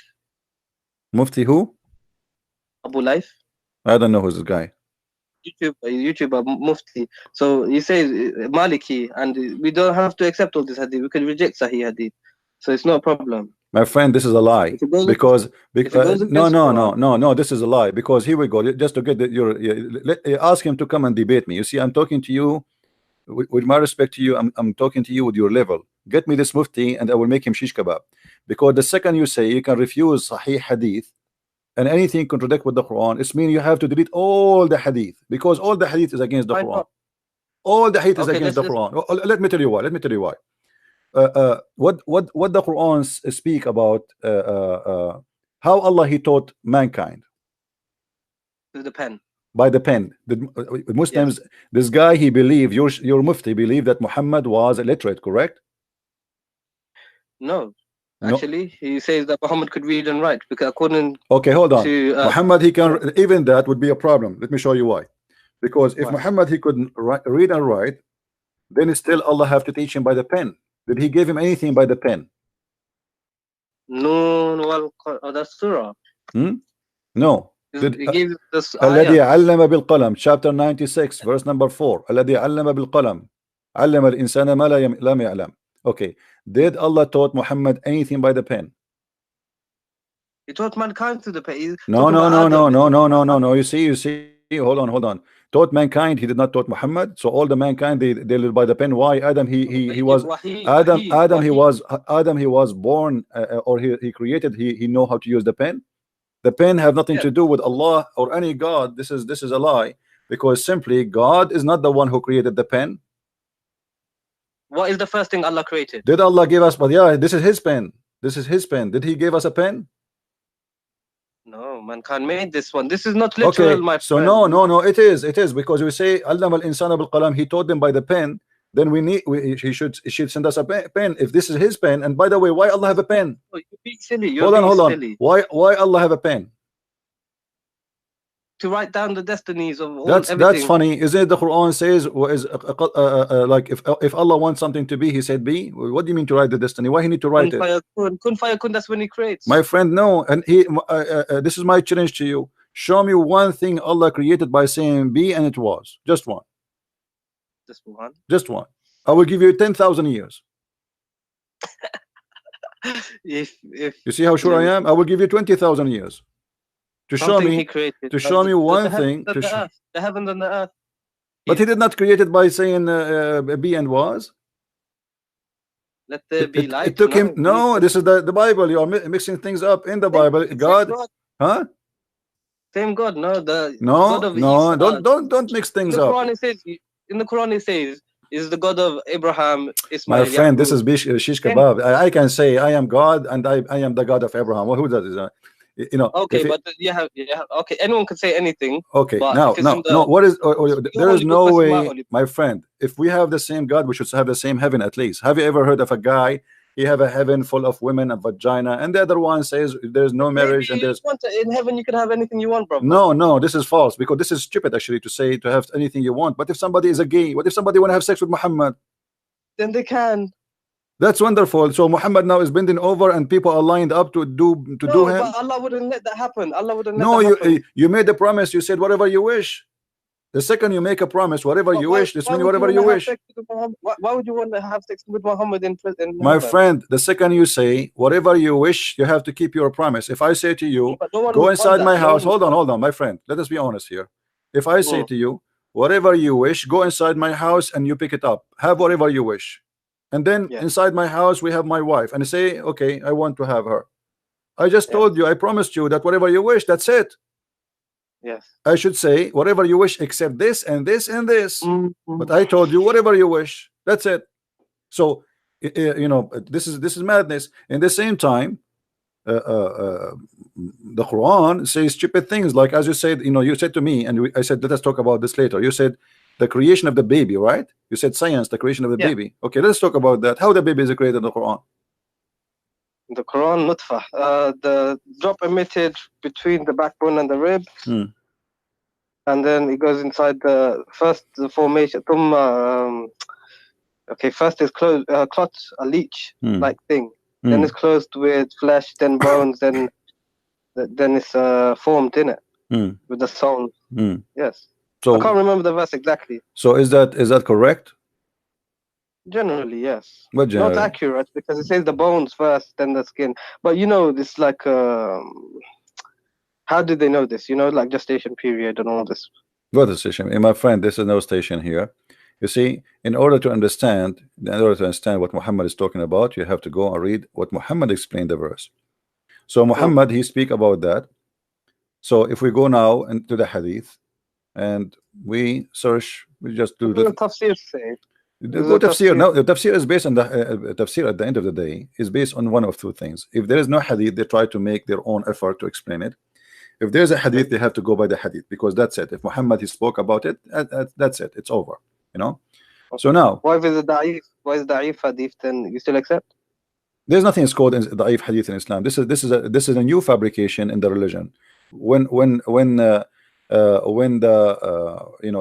Mufti who? Abu Laif. I don't know who's this guy. YouTuber Mufti. So he says Maliki, and we don't have to accept all this hadith. We can reject Sahih hadith. So it's not a problem. My friend, this is a lie. Because no, this is a lie. Because here we go. Just to get ask him to come and debate me. You see, I'm talking to you with my respect to you. I'm talking to you with your level. Get me this Mufti, and I will make him shish kebab. Because the second you say you can refuse Sahih hadith and anything contradict with the Quran, it means you have to delete all the hadith, because all the hadith is against the Quran. All the hadith is against the Quran. Let me tell you why. What the Quran speak about how Allah he taught mankind with the pen. By the pen. The Muslims, this guy he believed, your Mufti believed that Muhammad was illiterate, correct? No. Actually, he says that Muhammad could read and write because according hold on. to Muhammad he can, even that would be a problem. Let me show you why. Because if Muhammad he couldn't read and write, then still Allah have to teach him by the pen. Did he give him anything by the pen? No, that's surah. No. He gave this الذي علم بالقلم, chapter 96, verse number 4. الذي علم بالقلم علم الإنسان ما لم يعلم. Okay. Did Allah taught Muhammad anything by the pen? He taught mankind through the pen. No. You see. Hold on. Taught mankind. He did not taught Muhammad. So all the mankind they live by the pen. Why? Adam he was Adam he was born or he created. He know how to use the pen. The pen have nothing to do with Allah or any God. This is a lie, because simply God is not the one who created the pen. What is the first thing Allah created? Did Allah give us? But this is his pen. Did he give us a pen? No, mankind made this one. This is not literal, my friend. So no, it is because we say Allama al-insana bil qalam, he taught them by the pen. Then he should send us a pen if this is his pen. And by the way, why Allah have a pen? Oh, you're being silly. Hold on. Why Allah have a pen? To write down the destinies of all everything. That's funny, isn't it? The Quran says like if Allah wants something to be, he said be. What do you mean to write the destiny? Why he need to write it? Kun fayakun, that's when he creates. My friend, no. And this is my challenge to you. Show me one thing Allah created by saying be, and it was just one. Just one. I will give you 10,000 years. if you see how sure I am, I will give you 20,000 years. To show me one thing, the heavens and the earth. But he did not create it by saying be and was. Let there be light. It took him. No, this is the Bible. You are mixing things up in the Bible. God, huh? Same God. No, don't mix things up. In the Quran it says is the God of Abraham, Ismail. My friend, this is shish kebab. I can say I am God and I am the God of Abraham. Well, who does it? You know, okay, but okay, anyone can say anything. Okay, no. What is? There is no way, my friend. If we have the same God, we should have the same heaven at least. Have you ever heard of a guy? He have a heaven full of women and vagina, and the other one says there's no marriage. Maybe and there's in heaven you can have anything you want, bro. No, this is false, because this is stupid actually to say to have anything you want. But if somebody is a gay, what if somebody want to have sex with Muhammad? Then they can. That's wonderful. So Muhammad now is bending over and people are lined up to do him. But Allah wouldn't let that happen. Allah wouldn't let that happen. You made a promise. You said whatever you wish. The second you make a promise, whatever you wish, this means whatever you wish. Why would you want to have sex with Muhammad in prison? My friend, the second you say whatever you wish, you have to keep your promise. If I say to you, go inside my house. Hold on, my friend. Let us be honest here. If I say to you, whatever you wish, go inside my house and you pick it up. Have whatever you wish. And then inside my house we have my wife, and I say, okay, I want to have her. I just told you, I promised you that whatever you wish, that's it. Yes. I should say whatever you wish except this and this and this. But I told you whatever you wish. That's it. So you know, this is madness. In the same time, the Quran says stupid things, like as you said, you said to me, and I said let us talk about this later. You said the creation of the baby, right? You said science, the creation of the baby. Okay, let's talk about that. How the baby is created in the Quran? The Quran, nutfa, the drop emitted between the backbone and the rib, and then it goes inside the formation. Okay, first is closed, clot, a leech like thing. Then it's closed with flesh, then bones, then it's formed in it with the soul. Yes. So I can't remember the verse exactly. So is that correct? Generally, yes. But generally? Not accurate, because it says the bones first, then the skin. But this like how did they know this? Like gestation period and all this. What is station? My friend, this is no station here. You see, in order to understand what Muhammad is talking about, you have to go and read what Muhammad explained the verse. So Muhammad, he speak about that. So if we go now into the hadith and we search, we just do the tafsir say. Go tafsir. No, the tafsir is based on the tafsir at the end of the day is based on one of two things. If there is no hadith, they try to make their own effort to explain it. If there's a hadith, they have to go by the hadith, because that's it. If Muhammad he spoke about it, that's it. It's over. So now, why is it da'if? Why is da'if hadith? Then you still accept? There's nothing is called da'if hadith in Islam. This is a new fabrication in the religion. When the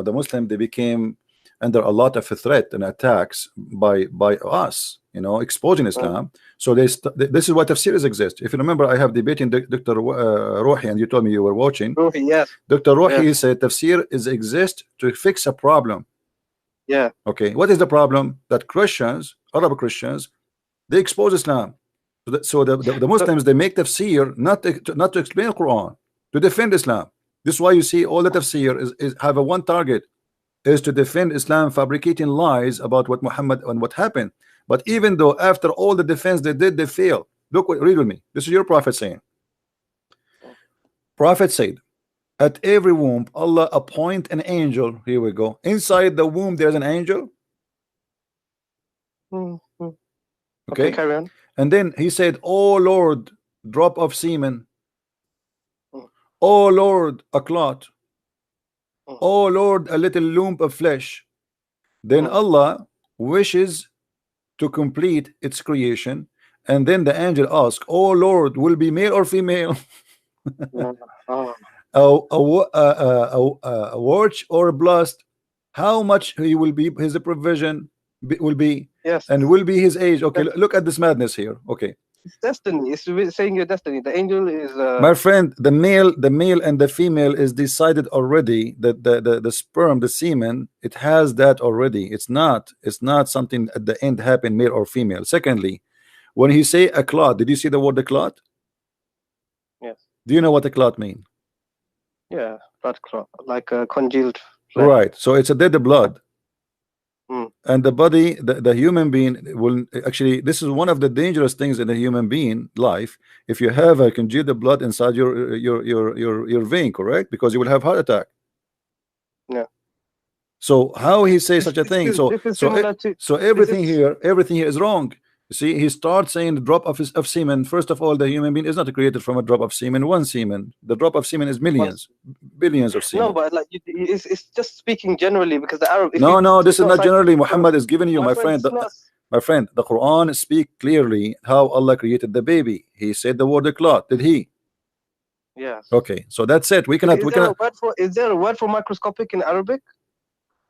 the Muslim, they became under a lot of threat and attacks by us, exposing Islam. So this is why tafsirs exist. If you remember, I have debating Dr. Ruhi, and you told me you were watching. Ruhi, yes. Dr. Ruhi said tafsir exist to fix a problem. Yeah. Okay. What is the problem? That Christians, Arab Christians, they expose Islam. So the Muslims, they make tafsir not to explain the Quran, to defend Islam. This is why you see all the tafsir is have a one target, is to defend Islam, fabricating lies about what Muhammad and what happened. But even though after all the defense they did, they failed. Look, read with me. This is your prophet saying. Prophet said, at every womb Allah appoint an angel. Here we go. Inside the womb there's an angel. Okay, carry on. And then he said, oh Lord, drop of semen. Oh Lord, a clot. Oh Lord, a little lump of flesh. Then Allah wishes to complete its creation, and then the angel asks, oh Lord, will be male or female? a watch or a blast? How much he will be, his provision will be, yes, and will be his age. Okay, look at this madness here. Okay, it's destiny. It's saying your destiny. The angel is my friend, the male and the female is decided already. That the sperm, the semen, it has that already. It's not something at the end happen, male or female. Secondly, when he say a clot, did you see the word the clot? Yes. Do you know what a clot mean? Yeah, blood clot, like a congealed flesh. Right. So it's a dead blood. And the body, the human being will actually, this is one of the dangerous things in the human being life. If you have a congealed blood inside your vein, correct? Because you will have heart attack. Yeah. So how he says such a thing? So everything here is wrong. You see, he starts saying the drop of semen. First of all, the human being is not created from a drop of semen, one semen. The drop of semen is millions, billions of semen. No, but like it's just speaking generally, because the Arab. No, this is not generally. Muhammad is giving you, my friend. My friend, the Quran speak clearly how Allah created the baby. He said the word clot. Did he? Yes. Okay, so that's it. We cannot. Is there a word for microscopic in Arabic?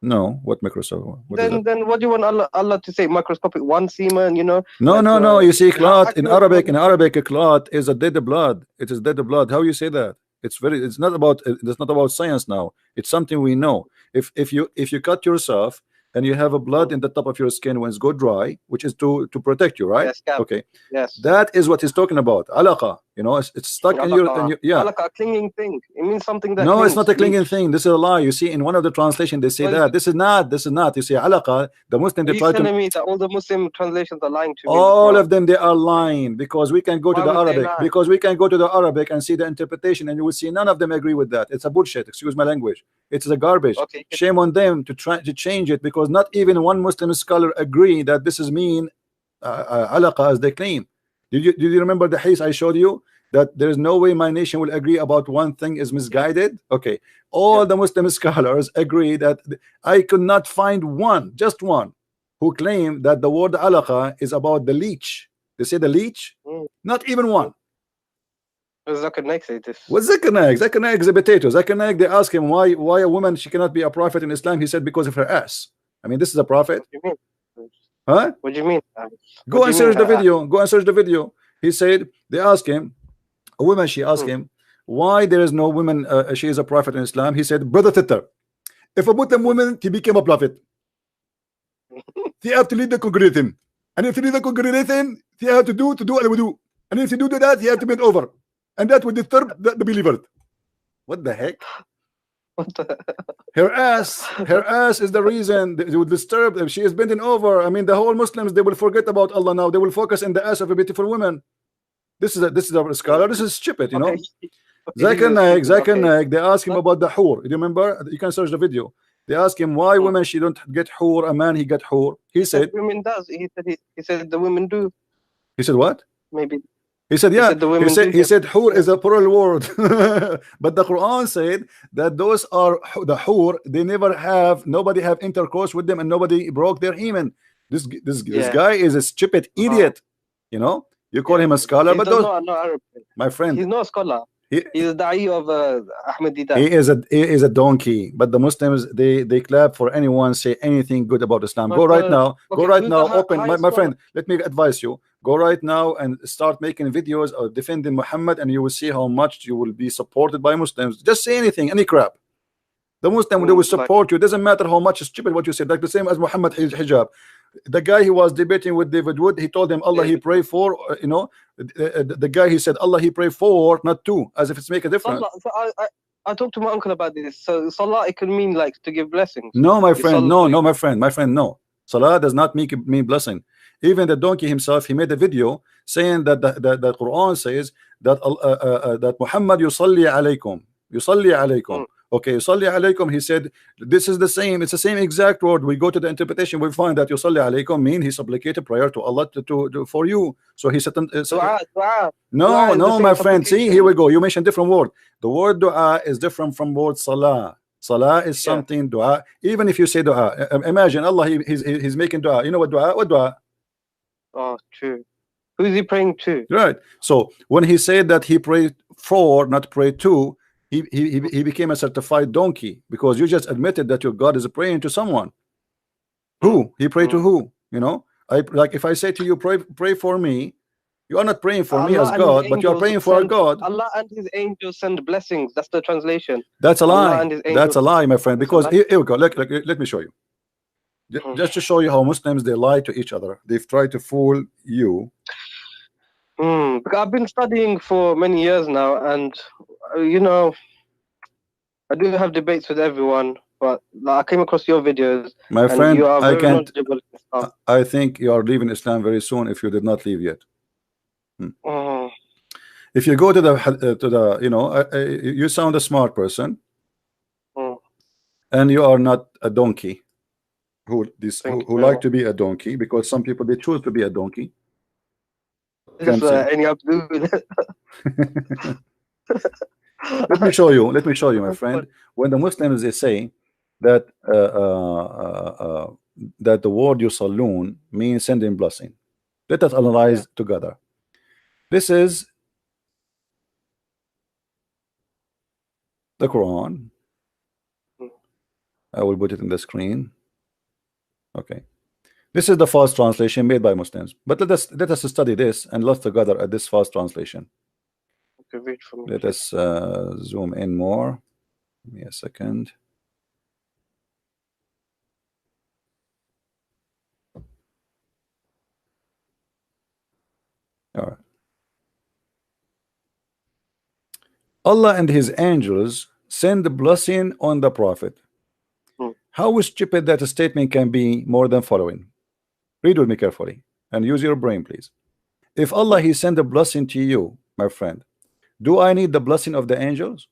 No, what microscopic? Then what do you want Allah to say? Microscopic, one semen, No, no. You see, clot in Arabic. In Arabic, a clot is a dead blood. It is dead blood. How you say that? It's not about science now. It's something we know. If you cut yourself and you have a blood in the top of your skin when it's go dry, which is to protect you, right? Yes, okay. Yes. That is what he's talking about. Alaqa. It's stuck in your yeah. Alaqa, a clinging thing. It means something that. No, clings. it's not a clinging thing. This is a lie. You see, in one of the translation they say that. This is not. You see, alaqa. The Muslim they try to. Me that all the Muslim translations are lying to me. All of them they are lying, because we can go to the Arabic. Because we can go to the Arabic and see the interpretation, and you will see none of them agree with that. It's a bullshit. Excuse my language. It's a garbage. Okay. Shame on them to try to change it, because not even one Muslim scholar agree that this is mean alaqa as they claim. Did you remember the hadith I showed you, that there is no way my nation will agree about one thing is misguided? Okay, all the Muslim scholars agree that I could not find one, just one, who claimed that the word alaqa is about the leech. They say the leech, not even one. Zakir Naik said this. What's Zakir Naik? Zakir Naik is a potato. Zakir Naik, they ask him why a woman, she cannot be a prophet in Islam. He said because of her ass. I mean, this is a prophet. What do you mean? Huh? What do you mean? Go and search the video. Go and search the video. He said, they asked him, a woman, she asked him why there is no woman, she is a prophet in Islam. He said, brother Titter, if a Muslim woman, he became a prophet. They have to lead the congregation, and if you lead the congregation, they have to do al-wudu, and if you do that, you have to bend over, and that would disturb the believer. What the heck? What the? Her ass is the reason it would disturb them. She is bending over. I mean, the whole Muslims, they will forget about Allah now. They will focus on the ass of a beautiful woman. This is a scholar. This is stupid, you know. Zakir Naik, they ask him about the hur. You remember? You can search the video. They ask him why women she don't get hur, a man he get hur. He said women does. He said the women do. He said what? Maybe. He said yeah. He said hur is a plural word, but the Quran said that those are the hur. They never have, nobody have intercourse with them, and nobody broke their hymen. This guy is a stupid idiot. You know, you call him a scholar, but those, my friend, he's not a scholar. He's a da'i of Ahmadi. He is a donkey. But the Muslims, they clap for anyone say anything good about Islam. Go right now. Go right now. Open, my friend. Let me advise you. Go right now and start making videos of defending Muhammad, and you will see how much you will be supported by Muslims. Just say anything, any crap. The Muslim, they will support you. It doesn't matter how much stupid what you said. Like the same as Muhammad hijab. The guy he was debating with David Wood, he told him Allah he pray for, you know, the guy, he said Allah he pray for, not to, as if it's make a difference. So I talked to my uncle about this. So salah, it can mean like to give blessings. No, my friend, no, my friend, no. Salah does not mean blessing. Even the donkey himself, he made a video saying that the Quran says that that Muhammad yusalli alaykum. Okay, yusalli alaykum, he said this is the same, it's the same exact word. We go to the interpretation, we find that yusalli alaykum mean he supplicated prayer to Allah to for you. So he said dua. No, my friend, see, here we go, you mentioned different word. The word dua is different from word salah. Salah is something, dua, even if you say dua, imagine Allah, he's making dua. You know what dua? Oh, true. Who is he praying to? Right. So when he said that he prayed for, not pray to, he became a certified donkey, because you just admitted that your God is praying to someone. Who? He prayed to who? You know, like if I say to you, pray for me, you are not praying for me as God, but you are praying for God. Allah and his angels send blessings. That's the translation. That's a lie. That's a lie, my friend. Because here we go. Let me show you. Just to show you how Muslims, they lie to each other. They've tried to fool you. I've been studying for many years now, and you know, I do have debates with everyone, but I came across your videos. My friend, you are very knowledgeable in Islam. I think you are leaving Islam very soon if you did not leave yet. If you go to the you know, you sound a smart person, and you are not a donkey who like to be a donkey, because some people, they choose to be a donkey. Let me show you, my friend. When the Muslims, they say that that the word yusallun means sending blessing, let us analyze together. This is the Quran. I will put it in the screen. Okay, this is the first translation made by Muslims, but let us study this and let's together at this first translation. Okay, wait for me. Let us zoom in more. Give me a second. All right. Allah and his angels send the blessing on the prophet. How stupid that a statement can be more than following. Read with me carefully and use your brain, please. If Allah he sent a blessing to you, my friend, do I need the blessing of the angels?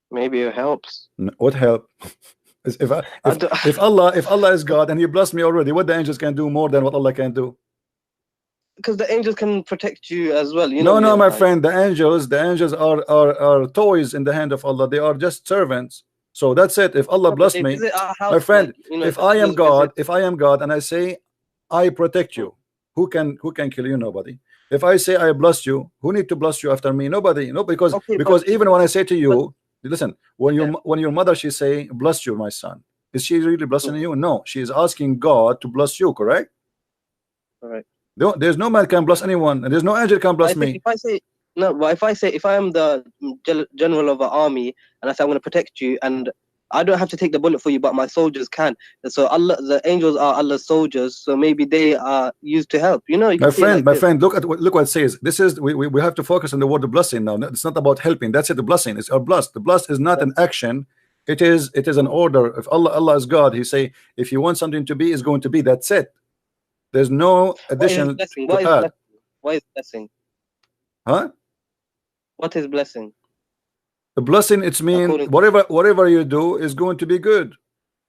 Maybe it helps. What help? If Allah is God and he blessed me already, what the angels can do more than what Allah can do? because the angels can protect you as well. You know, No, no, my like, friend, the angels are toys in the hand of Allah. They are just servants. So that's it. If Allah no, but blessed they me, visit our my house, like, friend, you know, if the I am angels visit. God, and I say I protect Mm. you, who can kill you? Nobody. If I say I bless you, who need to bless you after me? Nobody. No, because Okay, even when I say to but you, listen, when yeah. your mother, she say bless you, my son, is she really blessing Mm. you? No, she is asking God to bless you, correct? All right. No, there's no man can bless anyone, and there's no angel can I bless think me. if I say no, but if I say, if I am the general of an army and I say I'm going to protect you, and I don't have to take the bullet for you, but my soldiers can. And so Allah, the angels are Allah's soldiers, so maybe they are used to help. You know, you can see it like My this. friend, look what it says. This is we have to focus on the word blessing now. It's not about helping. That's it. The blessing is our blessed. The blessed is not Yeah. an action. It is an Mm. order. If Allah is God, He say if you want something to be, it's going to be. That's it. There's no What is addition blessing? to What is add. blessing? What is blessing? Huh? What is blessing? The blessing, it's mean According to whatever you do is going to be good.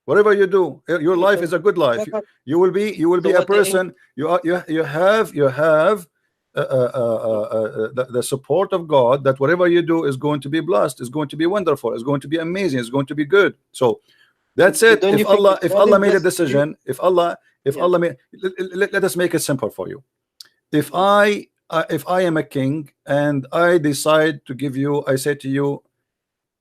Whatever you do, your okay, life so is a good life. what kind, You will so be a what the angel? person. You have the support of God, that whatever you do is going to be blessed, is going to be wonderful, is going to be amazing, is going to be good. So that's But it. don't If you think Allah if God is Allah made a blessing you? decision, if Yeah. Allah made, let us make it simple for you. If Mm. I am a king and I decide to give you, I say to you,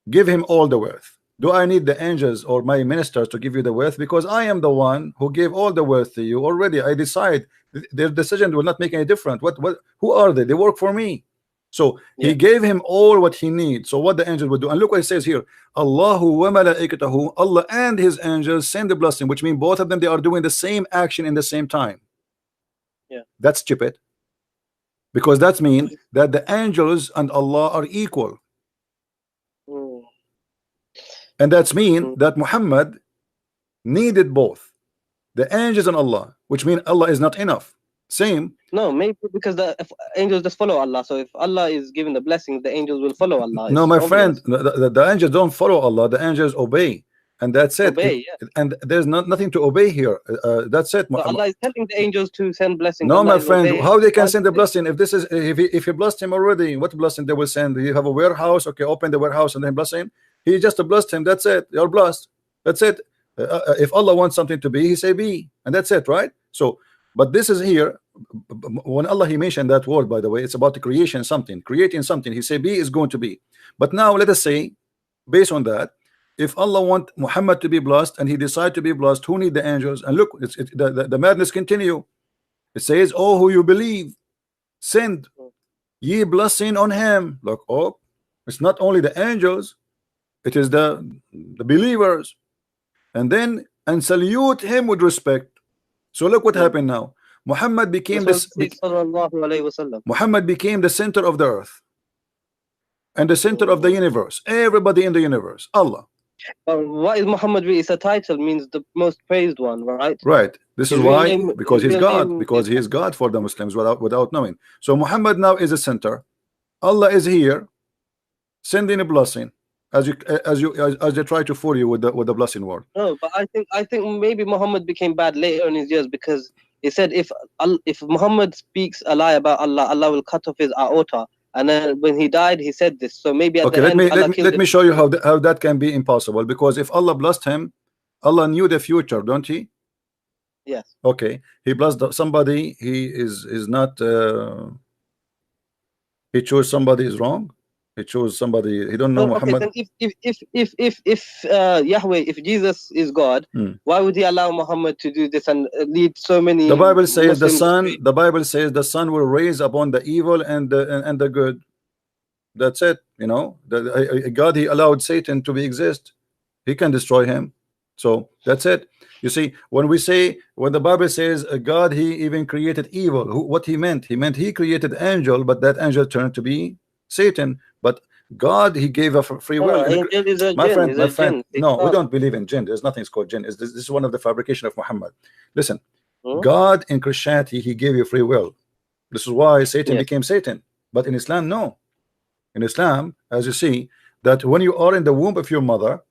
give him all the wealth. Do I need the angels or my ministers to give you the wealth? Because I am the one who gave all the wealth to you already. I decide their decision will not make any difference. What who are they? They work for me. So he Yeah. gave him all what he needs. So what the angel would do, and look what it says here: Allahu wa malaikatahu, Allah and his angels send the blessing, which means both of them, they are doing the same action in the same time. Yeah. That's stupid, because that means that the angels and Allah are equal. Mm. And that's mean Mm. that Muhammad needed both the angels and Allah, which mean Allah is not enough. Same. No, maybe because the if angels just follow Allah. So if Allah is giving the blessings, the angels will follow Allah. No, It's my friend, obvious. the angels don't follow Allah. The angels obey, and that's it. Obey, yeah. And there's nothing to obey here. That's it. So Allah is telling the angels to send blessings. No, Allah my is friend, obeying. how they can Why send is the this? blessing? If this is if he blessed him already, what blessing they will send? You have a warehouse, okay, open the warehouse and then bless him. He just blessed him. That's it. You're blessed. That's it. If Allah wants something to be, He say be, and that's it, right? So, but this is here. When Allah He mentioned that word, by the way, it's about the creation, something, creating something. He say be is going to be. But now let us say, based on that, if Allah want Muhammad to be blessed and he decide to be blessed, who need the angels? And look, the madness continue. It says, oh, who you believe, send ye blessing on him. Look, oh, it's not only the angels, it is the believers. And then, and salute him with respect. So look what Mm. happened now. Muhammad became That's what this. it says, sallallahu alayhi wasallam. Muhammad became the center of the earth and the center of the Mm. universe. Everybody in the universe, Allah. What is Muhammad really? It's a title, means the most praised one, right? Right. This is His real why, name, because his he's real God, name is because he is God for the Muslims without knowing. So Muhammad now is a center. Allah is here, sending a blessing as they try to fool you with the blessing word. no, but I think maybe Muhammad became bad later in his years because he said if Muhammad speaks a lie about Allah, Allah will cut off his aorta. And then when he died, he said this. So maybe at Okay, the let end, me Allah let me killed let him. me show you how that can be impossible. Because if Allah blessed him, Allah knew the future, don't he? Yes. Okay, he blessed somebody. He is not. He chose somebody is wrong. He chose somebody. He don't know So okay, Muhammad. then if Yahweh, if Jesus is God, Hmm. why would He allow Muhammad to do this and lead so many The Bible says the Muslims son. astray? The Bible says the son will raise upon the evil and the good. That's it. You know, God, He allowed Satan to be exist. He can destroy him. So that's it. You see, when the Bible says God, He even created evil, what He meant? He meant He created angel, but that angel turned to be Satan. But God, He gave a free will. No, angel is a jinn. Is My a friend, jinn. no, we Shaitan. don't believe in jinn. There's nothing called jinn. This is one of the fabrication of Muhammad. Listen, Hmm? God in Christianity, He gave you free will. This is why Satan Yes. became Satan. But in Islam, no. In Islam, as you see, that when you are in the womb of your mother,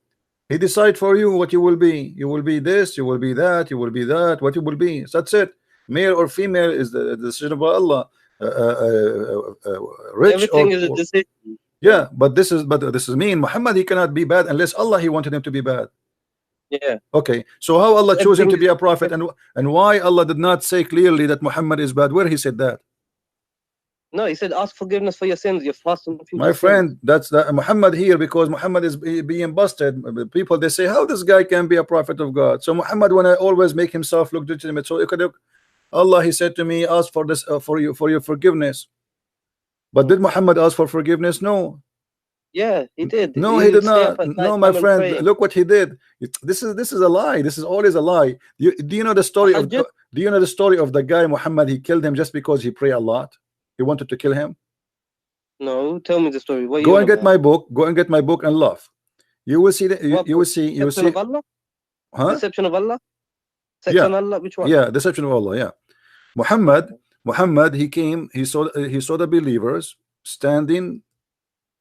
He decide for you what you will be. You will be this, you will be that, you will be that, what you will be. So that's it. male or female is the decision of Allah. Rich Everything is a or decision. yeah, but this is mean. Muhammad, he cannot be bad unless Allah he wanted him to be bad. Yeah. Okay, so how Allah chose him Everything to be is a prophet, and why Allah did not say clearly that Muhammad is bad? Where he said that? no. He said, ask forgiveness for your sins. You're fasting people's My sins. friend, that's the Muhammad here, because Muhammad is being busted. People, they say, how this guy can be a prophet of God? So Muhammad want to always make himself look legitimate. So Allah, he said to me, ask for this for your forgiveness. But did Muhammad ask for forgiveness? No. Yeah, he did. No, He he would did stay up not. at No, night my time and friend, pray. look what he did. This is a lie. This is always a lie. Do you know the story of Tahajjud? do you know the story of the guy Muhammad? He killed him just because he prayed a lot. He wanted to kill him. No, tell me the story. What are you Go on and get about? my book. Go and get my book and laugh. You will see that. What You will book? see. You will Deception see. of Allah? Huh? Deception of Allah? Yeah. Section Allah? Which one? Yeah. Deception of Allah. Yeah. Muhammad. He came. He saw the believers standing,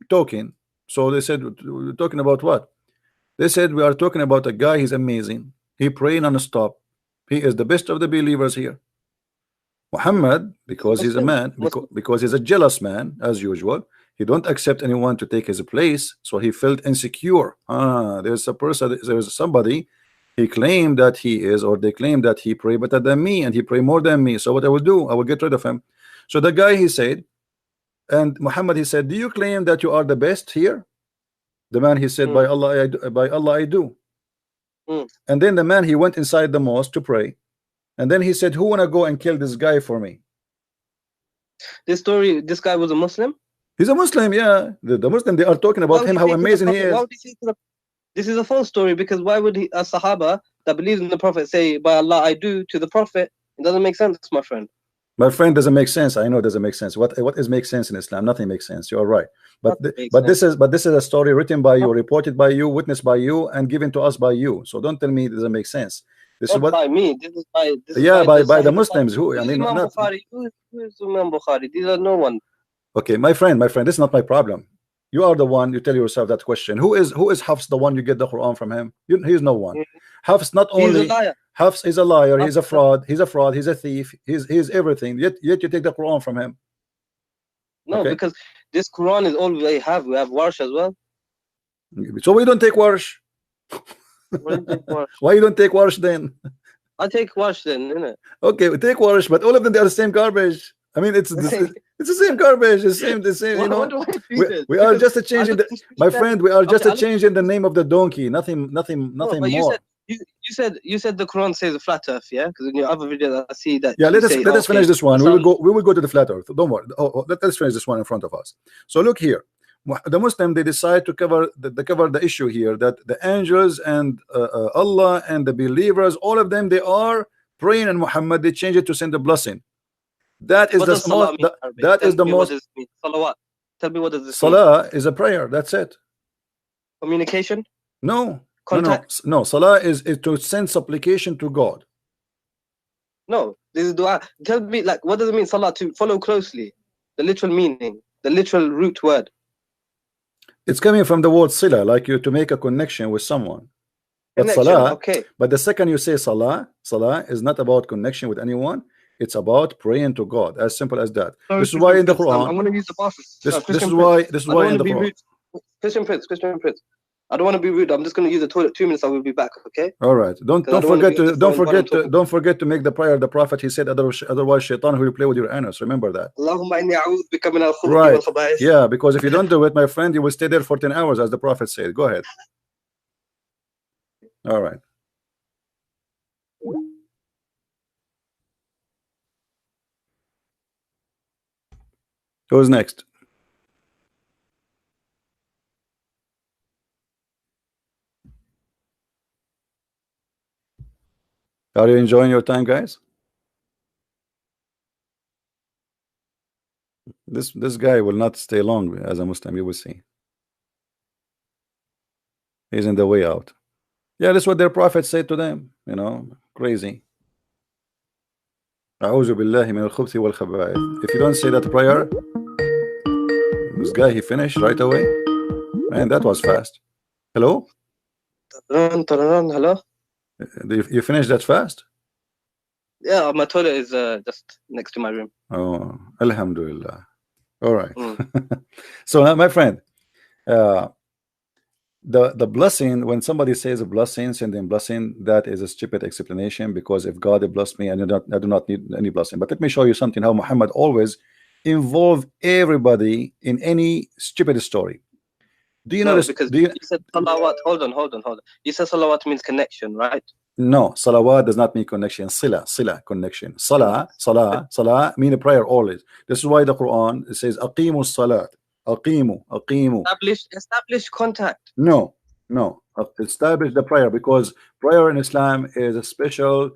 talking. So they said, we're talking about what? They said, we are talking about a guy. He's amazing. He pray non-stop. He is the best of the believers here. Muhammad, because he's a man, because he's a jealous man, as usual, he don't accept anyone to take his place, so he felt insecure. There's a person, there's somebody, he claimed that he is, or they claim that he pray better than me, and he pray more than me. So what I will do, I will get rid of him. So the guy, he said, and Muhammad, he said, do you claim that you are the best here? The man, he said, by Allah, by Allah, I do. And then the man, he went inside the mosque to pray. And then he said, who wanna go and kill this guy for me? This story, this guy was a Muslim? He's a Muslim, yeah. The Muslim, they are talking about him, how amazing he is. Why would he say to the, this is a false story, because why would a Sahaba that believes in the Prophet say, by Allah, I do, to the Prophet? It doesn't make sense, my friend. My friend, doesn't make sense. I know it doesn't make sense. What is make sense in Islam? Nothing makes sense. You are right. But this is a story written by you, reported by you, witnessed by you, and given to us by you. So don't tell me it doesn't make sense. This Not is what by me. This is by by the Muslims. Who I mean, Imam not Bukhari. Who is Imam Bukhari? These are no one. okay, my friend, this is not my problem. You are the one, you tell yourself that question. Who is Hafs, the one you get the Quran from him? He's no one. Hafs not only He's a liar. Hafs is a liar, he's a fraud, he's a thief, he's everything. Yet you take the Quran from him. No, because this Quran is all we have. We have Warsh as well. So we don't take Warsh. Why you don't take Warsh then? I take Warsh then, innit? Okay, we take Warsh, but all of them, they are the same garbage. I mean, it's the same garbage, the same. You know, we are just a change in the, my friend. We are just a change in the name of the donkey. Nothing more. You said the Quran says a flat earth, yeah? Because in your other videos I see that. Yeah, let us finish this one. We will go to the flat earth. Don't worry. Let's finish this one in front of us. So look here. The Muslim, they decide to cover the issue here, that the angels and Allah and the believers, all of them, they are praying in Muhammad. They change it to send a blessing. That is the most. That is the most. Salawat. Tell me what does this Salah is a prayer. That's it. Communication. No. Contact. No. Salah is to send supplication to God. No, this is dua. Tell me, like, what does it mean, salah? To follow closely, the literal meaning, the literal root word. It's coming from the word sila, like you to make a connection with someone. But salah, okay. But the second you say salah is not about connection with anyone. It's about praying to God. As simple as that. So this is why in the Quran. I'm going to use the passes. This is why in the Quran. Christian Prince. I don't want to be rude. I'm just going to use the toilet. 2 minutes. I will be back. Okay. All right. Don't forget to make the prayer. The Prophet, he said, otherwise Shaitan will play with your anus. Remember that. Right. Yeah, because if you don't do it, my friend, you will stay there for 10 hours, as the Prophet said. Go ahead. All right. Who's next? Are you enjoying your time, guys? This guy will not stay long as a Muslim. You will see. He's in the way out. Yeah, that's what their prophet said to them. You know, crazy. A'udhu billahi min al-khubthi wal khaba'ith. If you don't say that prayer, this guy, he finished right away. Man, that was fast. Hello? Hello? You finished that fast? Yeah, my toilet is just next to my room. Oh, Alhamdulillah. All right. Mm. So now, my friend, uh, the blessing, when somebody says a blessing, sending blessing, that is a stupid explanation, because if God blessed me, I do not need any blessing. But let me show you something, how Muhammad always involve everybody in any stupid story. Do you No, notice? because Do you? you said salawat. Hold on, hold on, hold on. You said salawat means connection, right? No, salawat does not mean connection. Sila, connection. Salah mean a prayer always. This is why the Quran says aqimu salat. Aqimu. Establish contact. No, no. Establish the prayer, because prayer in Islam is a special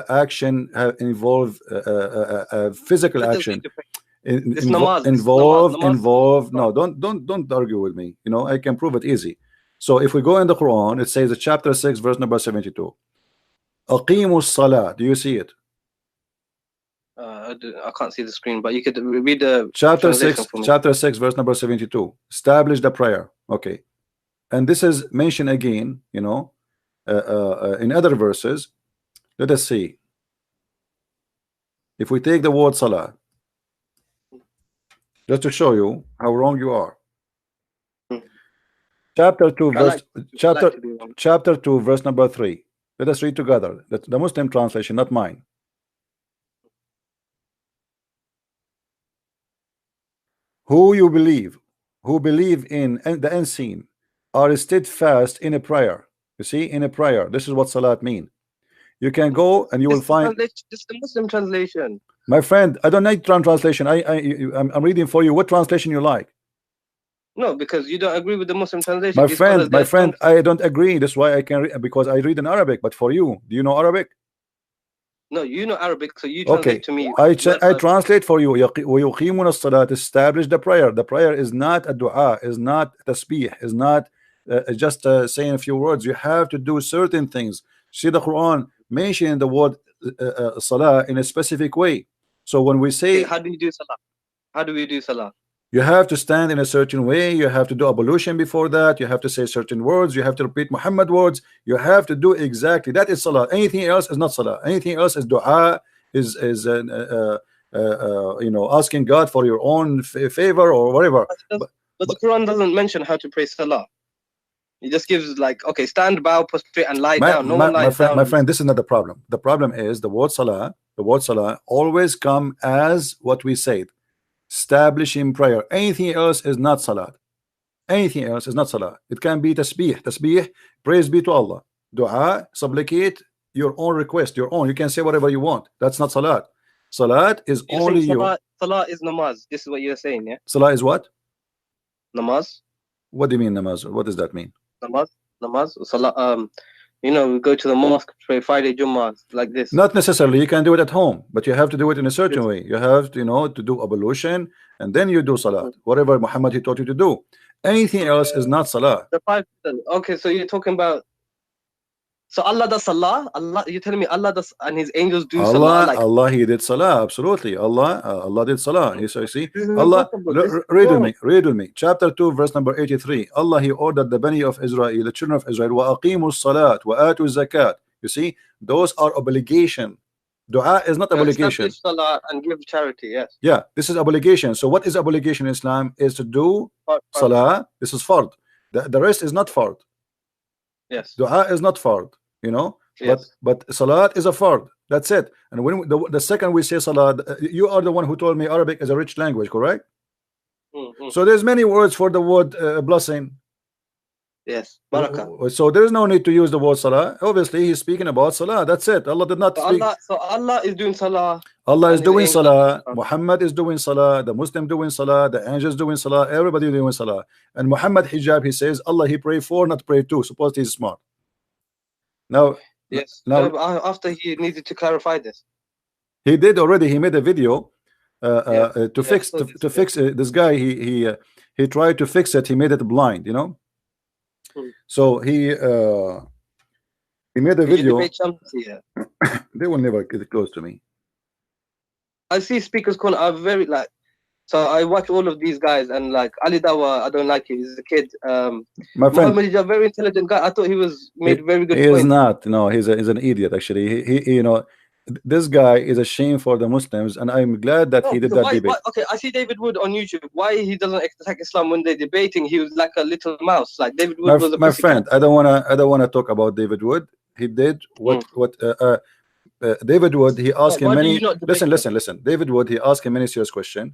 action, involve physical Let us read action. the prayer. This namaz. This is Involve. namaz. No, don't argue with me. You know, I can prove it easy. So if we go in the Quran, it says chapter 6, verse number 72. Aqimu salah. Do you see it? I can't see the screen, but you could read the Chapter translation 6, for me. chapter 6, verse number 72. Establish the prayer. Okay. And this is mentioned again, you know, in other verses. Let us see. If we take the word salah, just to show you how wrong you are. Chapter 2, verse chapter 2, verse number 3. Let us read together. That's the Muslim translation, not mine. Who believe in the unseen, are steadfast in a prayer. You see, in a prayer. This is what salat mean. You can go and you will find. This is the Muslim translation. My friend, I don't need translation. I'm reading for you. What translation you like? No, because you don't agree with the Muslim translation. My friend, I don't agree. That's why I can because I read in Arabic. But for you, do you know Arabic? No, you know Arabic, so you Okay. translate to me. I translate for you. وَيُقِيمُونَ الصَّلَاةَ. Establish the prayer. The prayer is not a dua, is not tasbih, is not just saying a few words. You have to do certain things. See, the Quran mentioning the word salah in a specific way. So when we say, how do you do salah? How do we do salah? You have to stand in a certain way. You have to do ablution before that. You have to say certain words. You have to repeat Muhammad words. You have to do exactly that is salah. Anything else is not salah. Anything else is dua, is you know, asking God for your own favor or whatever. But the Quran doesn't mention how to pray salah. It just gives like, okay, stand, bow, prostrate, and lie down. No one lies down. My friend, this is not the problem. The problem is the word salah. The word salah always come as what we said. Establishing prayer. Anything else is not salat. Anything else is not salah. It can be tasbih, praise be to Allah. Dua, supplicate your own request, your own. You can say whatever you want. That's not salat. Salat is only you. Salah is namaz. This is what you're saying, yeah? Salah is what? Namaz. What do you mean namaz? What does that mean? Namaz. Salah. You know, we go to the mosque, pray Friday Jummah like this. Not necessarily. You can do it at home, but you have to do it in a certain way. You have to, you know, to do ablution, and then you do salat. Whatever Muhammad he taught you to do. Anything else is not salah. The 5%. Okay, so you're talking about. So Allah does salah. Allah, you're telling me Allah does, and His angels do salah. Like, Allah, He did salah. Absolutely, Allah did salah. You see, Allah. Read with me. Chapter 2, verse number 83. Allah, He ordered the Bani of Israel, the children of Israel, وَأَقِيمُوا الصَّلَاةَ وَآتُوا الزَّكَاةَ. You see, those are obligation. Dua is not obligation. Salah and give charity. Yes. Yeah, this is obligation. So what is obligation in Islam? Is to do salah. This is fard. The rest is not fard. Yes. Dua is not fard, you know. Yes. But salat is a fard. That's it. And when the second we say salat, you are the one who told me Arabic is a rich language, correct? So there's many words for the word blessing. Yes. Barakah. So there is no need to use the word salah. Obviously, he's speaking about salah. That's it. Allah did not speak. So Allah is doing salah. Allah is doing salah. Muhammad is doing salah. The Muslim doing salah. The angels doing salah. Everybody doing salah. And Muhammad hijab, he says, Allah he pray for, not pray to. Suppose he's smart. Now, yes. Now after he needed to clarify this, he did already. He made a video to fix this guy. He tried to fix it. He made it blind. You know. So he made a video. They will never get close to me. I see speakers corner are very like. So I watch all of these guys and like Ali Dawa, I don't like him. He's a kid. My friend, Muhammad is a very intelligent guy. I thought he was made very good. He is not. No, he's an idiot. Actually, he you know, this guy is a shame for the Muslims, and I'm glad that No, he did because that debate. okay, I see David Wood on YouTube. Why he doesn't attack Islam when they're debating? He was like a little mouse. Like David Wood was a My pussycat. friend, I don't wanna talk about David Wood. He did what David Wood. He asked him Why do you many. not debate him? Listen. David Wood. He asked him many serious questions.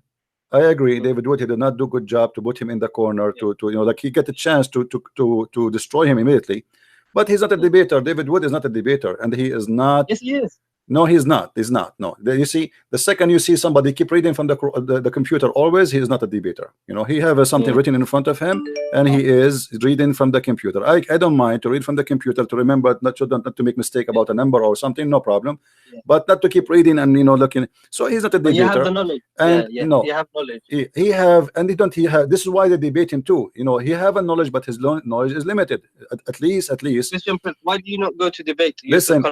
I agree. David Wood. He did not do good job to put him in the corner to like he get a chance to destroy him immediately. But he's not a debater. David Wood is not a debater, and he is not. Yes, he is. No, he's not. He's not. No, you see, the second you see somebody keep reading from the computer, always he is not a debater. You know, he have something written in front of him, and he is reading from the computer. I don't mind to read from the computer to remember not to make mistake about a number or something, no problem. But not to keep reading and looking. So he's not a debater. But you have the knowledge. And no, you have knowledge. He have, and he don't. He have. This is why they debate him too. You know, he have a knowledge, but his knowledge is limited. At least. Christian Prince, why do you not go to debate? Listen.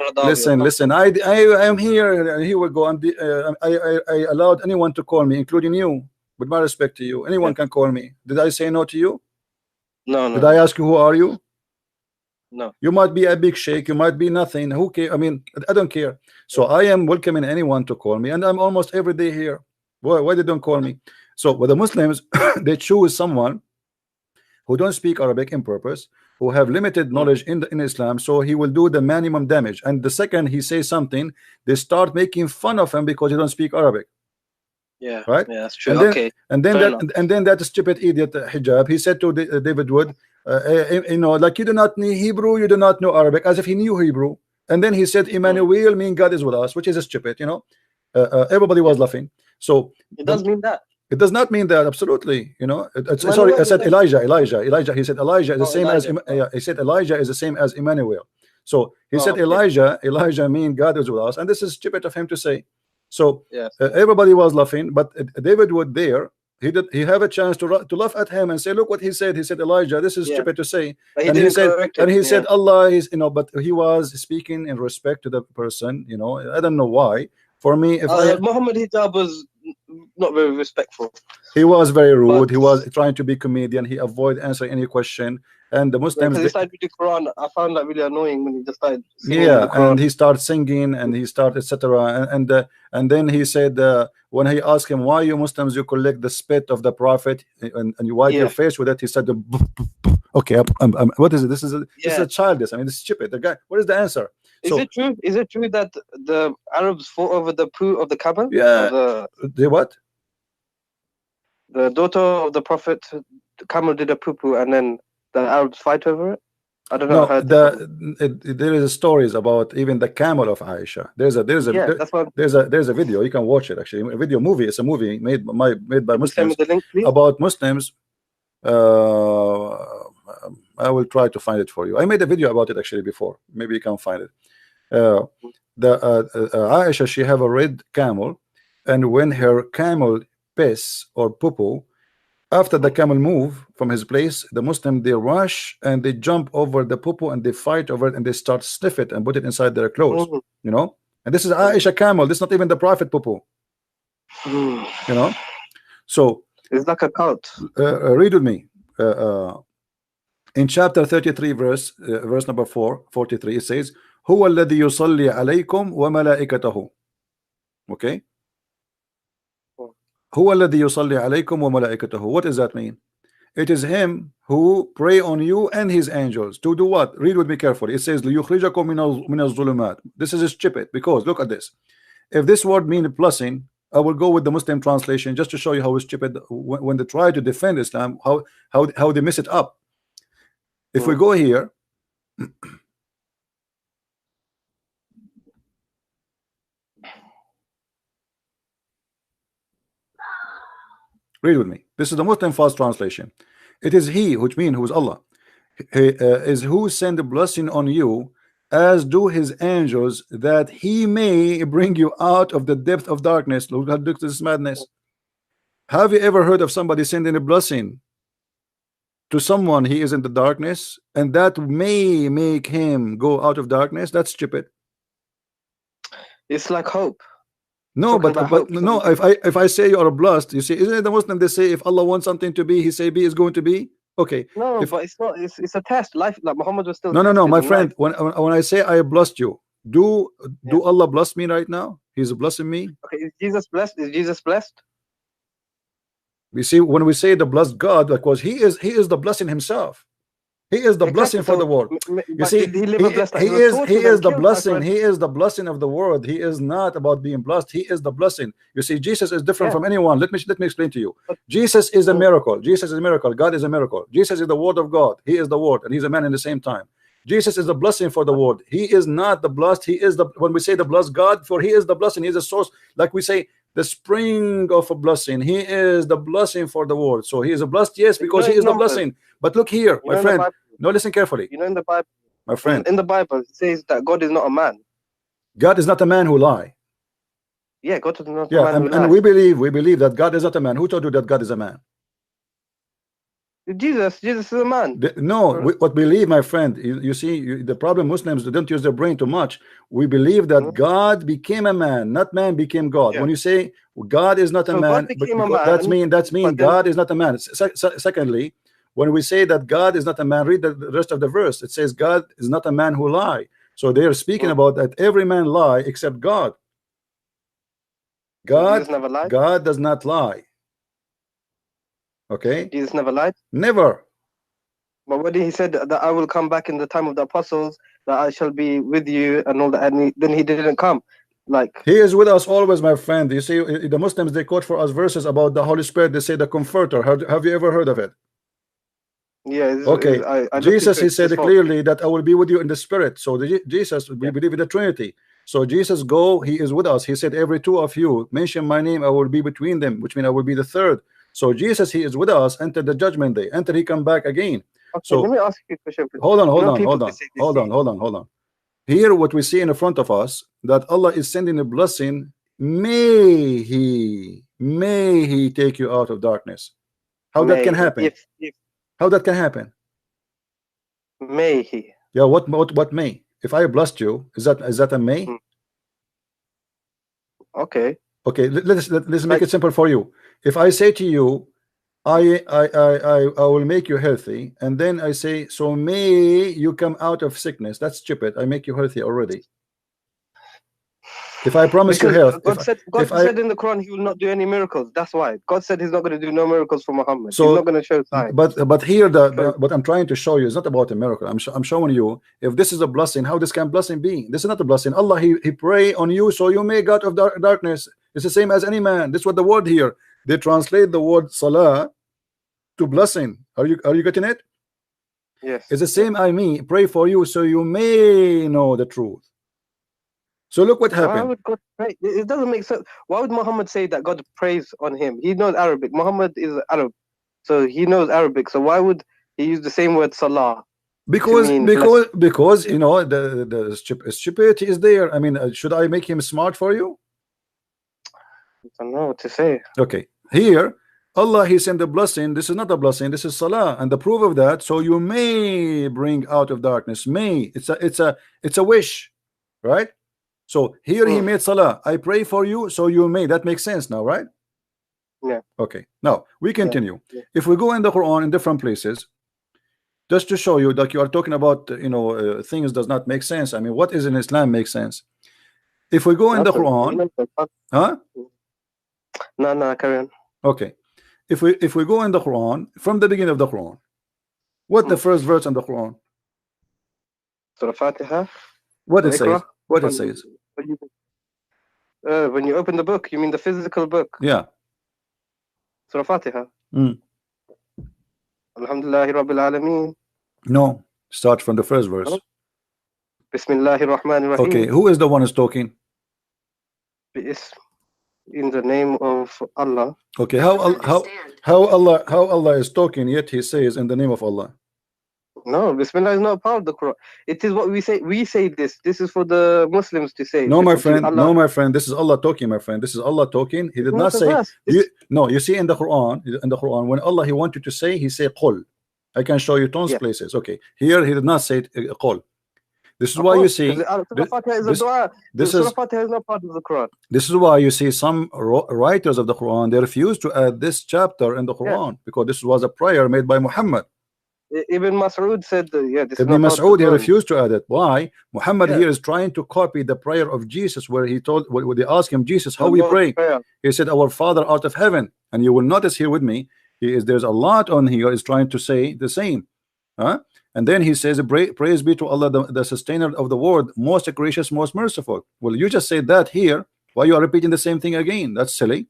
I am here. Here we go. I allowed anyone to call me, including you. With my respect to you, anyone can call me. Did I say no to you? No. Did I ask you who are you? No. You might be a big sheikh. You might be nothing. Who care? I mean, I don't care. So I am welcoming anyone to call me, and I'm almost every day here. Why they don't call me? So with the Muslims, they choose someone who don't speak Arabic in purpose, who have limited knowledge in Islam, so he will do the minimum damage. And the second he says something, they start making fun of him because he don't speak Arabic. Yeah, right. Yeah, that's true. And then that stupid idiot Hijab, he said to David Wood, like you do not know Hebrew, you do not know Arabic, as if he knew Hebrew. And then he said, Emmanuel mean God is with us, which is stupid. Everybody was laughing. So it does mean that. It does not mean that, absolutely. Sorry, I said Elijah. He said Elijah is the same as he said Elijah is the same as Emmanuel. So he said Elijah mean God is with us, and this is stupid of him to say. So everybody was laughing, but David Wood there, he have a chance to laugh at him and say, look what he said. He said Elijah, this is stupid to say. And he said Allah is, but he was speaking in respect to the person. I don't know why. For me, if Muhammad Hijab was not very respectful. He was very rude. He was trying to be comedian. He avoided answering any question. And the Muslims, he started with the Quran. I found that really annoying when he just started singing. And he started singing and he started etc. And then he said when he asked him, why you Muslims you collect the spit of the Prophet and you wipe your face with it, he said okay, what is it? This is a childish. I mean, this is stupid. The guy, what is the answer? Is it true? Is it true that the Arabs fought over the poo of the Kaaba? Yeah. The what? The daughter of the Prophet, the camel did a poo-poo, and then the Arabs fight over it. I don't know. There is stories about even the camel of Aisha. There's a video. You can watch it actually. A video movie. It's a movie made by Muslims about Muslims. I will try to find it for you. I made a video about it actually before. Maybe you can find it. Aisha, she have a red camel, and when her camel piss or poo-poo, after the camel move from his place, the Muslim they rush and they jump over the poo-poo and they fight over it and they start sniff it and put it inside their clothes. And this is Aisha camel. This is not even the Prophet poo-poo. So it's like a cult. Read with me. In chapter 33, verse number 43, it says, هو الذي يصلي عليكم وملائكته. Okay. هو الذي يصلي عليكم وملائكته. What does that mean? It is him who pray on you and his angels. To do what? Read with me carefully. It says ليخرجكم من الظلمات. This is stupid because look at this. If this word means blessing, I will go with the Muslim translation just to show you how stupid when they try to defend Islam, how they mess it up. If we go here, read with me. This is the Muslim fast translation. It is he, which means who is Allah, is who send a blessing on you, as do his angels, that he may bring you out of the depth of darkness. Look at this madness. Have you ever heard of somebody sending a blessing to someone he is in the darkness, and that may make him go out of darkness? That's stupid. It's like hope. No, but no. If I say you are blessed, you see, isn't it the Muslim? They say if Allah wants something to be, He say be is going to be. Okay. No, but it's not. It's a test. Life, like Muhammad was still. No, my friend. When I say I blessed you, Do Yeah. Allah bless me right now? He's blessing me. Okay, is Jesus blessed? Is Jesus blessed? We see when we say the blessed God, because he is the blessing himself. He is the blessing Exactly. for So, the world. You but see, did he live a blessed life? He was he tortured is and the killed, my blessing. friend. He is the blessing of the world. He is not about being blessed. He is the blessing. You see, Jesus is different Yeah. from anyone. Let me explain to you. But, Jesus is a mm, miracle. Jesus is a miracle. God is a miracle. Jesus is the word of God. He is the word, and he's a man in the same time. Jesus is the blessing for the world. He is not the blessed. He is the, when we say the blessed God, for he is the blessing. He is the source. Like we say, the spring of a blessing. He is the blessing for the world. So he is a blessed, yes, you because know, he in is the Numbers, blessing. But look here, you my know, in the friend. Bible, No, listen carefully, you know, in the Bible, my friend. in the Bible, it says that God is not a man. God is not a man who lie. Yeah, God is not a Yeah, man who and lies. we believe that God is not a man. Who told you that God is a man? Jesus is a man. No, what believe, my friend, you see, the problem Muslims don't use their brain too much. We believe that God became a man, not man became God. Yeah. When you say God is not a So God man, became a because man, that's mean but then God is not a man. Secondly, when we say that God is not a man, read the rest of the verse. It says God is not a man who lie. So they are speaking about that every man lie except God. so Jesus God never lied. God does not lie. Okay, Jesus never lied. never. But when he said that I will come back in the time of the apostles, that I shall be with you and all that, and then he didn't come. Like, He is with us always, my friend. You see, the Muslims, they quote for us verses about the Holy Spirit. They say the Comforter. Have you ever heard of it? yeah, Okay, I looked Jesus, into he it said this fall. clearly that I will be with you in the Spirit. So Jesus, we Yeah. believe in the Trinity. So Jesus go, he is with us. He said, every two of you mention my name, I will be between them, which means I will be the third. So Jesus, he is with us until the judgment day, until he come back again. Okay, let So me ask you a question. hold on, You hold know, on, people hold they on, say hold on, hold on, hold on. Here, what we see in front of us, that Allah is sending a blessing. May he take you out of darkness. How that can may happen? if How that can happen? may he. Yeah, what may? If I blessed you, is that a may? Hmm. Okay. Okay, let's make Like, it simple for you. If I say to you, I will make you healthy, and then I say, so may you come out of sickness. That's stupid. I make you healthy already. If I promise you because health, God if I said in the Quran he will not do any miracles. That's why God said he's not going to do no miracles for Muhammad. He's not so going to show signs. but here So, what I'm trying to show you is not about a miracle. I'm showing you, if this is a blessing, how this can blessing be? This is not a blessing. Allah, he pray on you so you may go out of darkness. It's the same as any man. This is what the word here, they translate the word salah to blessing. Are you getting it? yes. It's the same. I mean, pray for you so you may know the truth. So look what Why happened. would God pray? It doesn't make sense. Why would Muhammad say that God prays on him? He knows Arabic. Muhammad is Arab, so he knows Arabic. So why would he use the same word salah to because mean because blessing? because you know the stupidity is there. I mean, should I make him smart for you? I don't know what to say. Okay, here Allah, he sent the blessing. This is not a blessing, this is salah, and the proof of that, so you may bring out of darkness. May, it's a wish, right? So here he Mm, made salah. I pray for you so you may. That makes sense now, right? yeah, Okay, now we yeah, continue. yeah. If we go in the Quran in different places, just to show you that you are talking about things does not make sense. I mean, what is in Islam makes sense. If we go in the Nothing. Quran, huh? No, no, carry on. Okay, if we go in the Quran from the beginning of the Quran, what the Mm. first verse in the Quran, Surah Fatiha what or it Iqra. says, what it When says. when you open the book, you mean the physical book? Yeah. Surah Fatiha. Mm. Alhamdulillahi Rabbil Alameen. No, start from the first verse. Bismillahir Rahmanir Okay, Rahim. who is the one who's talking? In the name of Allah. Okay, how Allah is talking, yet he says in the name of Allah. No, Bismillah is not part of the Quran. It is what we say. We say this. This is for the Muslims to say. No, my Listen to friend. Allah. No, my friend. This is Allah talking, my friend. This is Allah talking. He It's did not not a say. verse. No, you see in the Quran, when Allah he wanted to say, he say qul. I can show you tons Yeah, places. Okay, here he did not say qul. This is of why you course. Because see Surah Fatiha is a dua. this Surah is Fatiha is not part of the Quran. this is why you see some writers of the Quran, they refuse to add this chapter in the Yeah. Quran because this was a prayer made by Muhammad. Ibn Mas'ud said, yeah, this is Ibn not Mas'ud, he Quran. refused to add it. Why? Muhammad Yeah. here is trying to copy the prayer of Jesus, where he told, when they asked him, Jesus, how The we Lord's pray? Prayer. He said, our Father out of heaven. And you will notice here with me, there's a lot on here is trying to say the same. And then he says, praise be to Allah, the sustainer of the world, most gracious, most merciful. Well, you just said that here. Why you are repeating the same thing again? That's silly.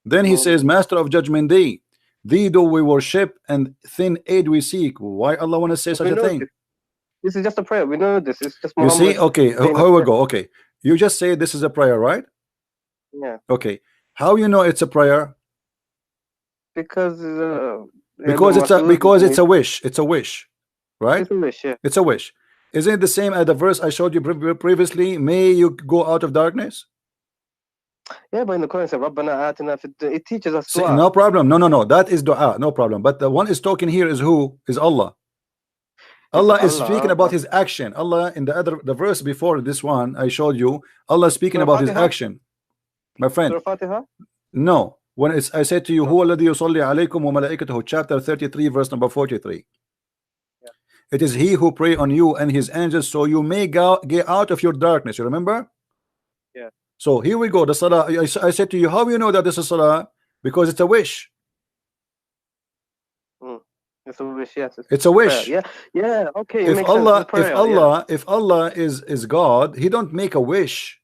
Then he says, master of judgment day, thee do we worship and thin aid we seek. Why Allah want to say such a thing? This is just a prayer. We know this. It's just You see, Muhammad. okay, how we go? Okay, you just say this is a prayer, right? Yeah. Okay, how you know it's a prayer? Because it's a wish. It's a wish, right? It's a wish, yeah. It's a wish. Isn't it the same as the verse I showed you previously? May you go out of darkness. Yeah, but in the Quran it says, Rabbana atina it teaches us dua. No problem. No. That is dua. No problem. But the one is talking here is who? Is Allah. Allah is speaking about his action. Allah in the verse before this one I showed you, Allah is speaking about his action. My friend. No. When I said to you, Huwa alladhi yusalli alaykum wa malaikatuhu, chapter 33, verse number 43. Yeah. It is he who pray on you and his angels so you may get out of your darkness. You remember? Yeah. So here we go. The salah. I said to you, how do you know that this is salah? Because it's a wish. It's a wish, yes. It's a wish. Yeah, yeah. Okay. If Allah is God, He don't make a wish.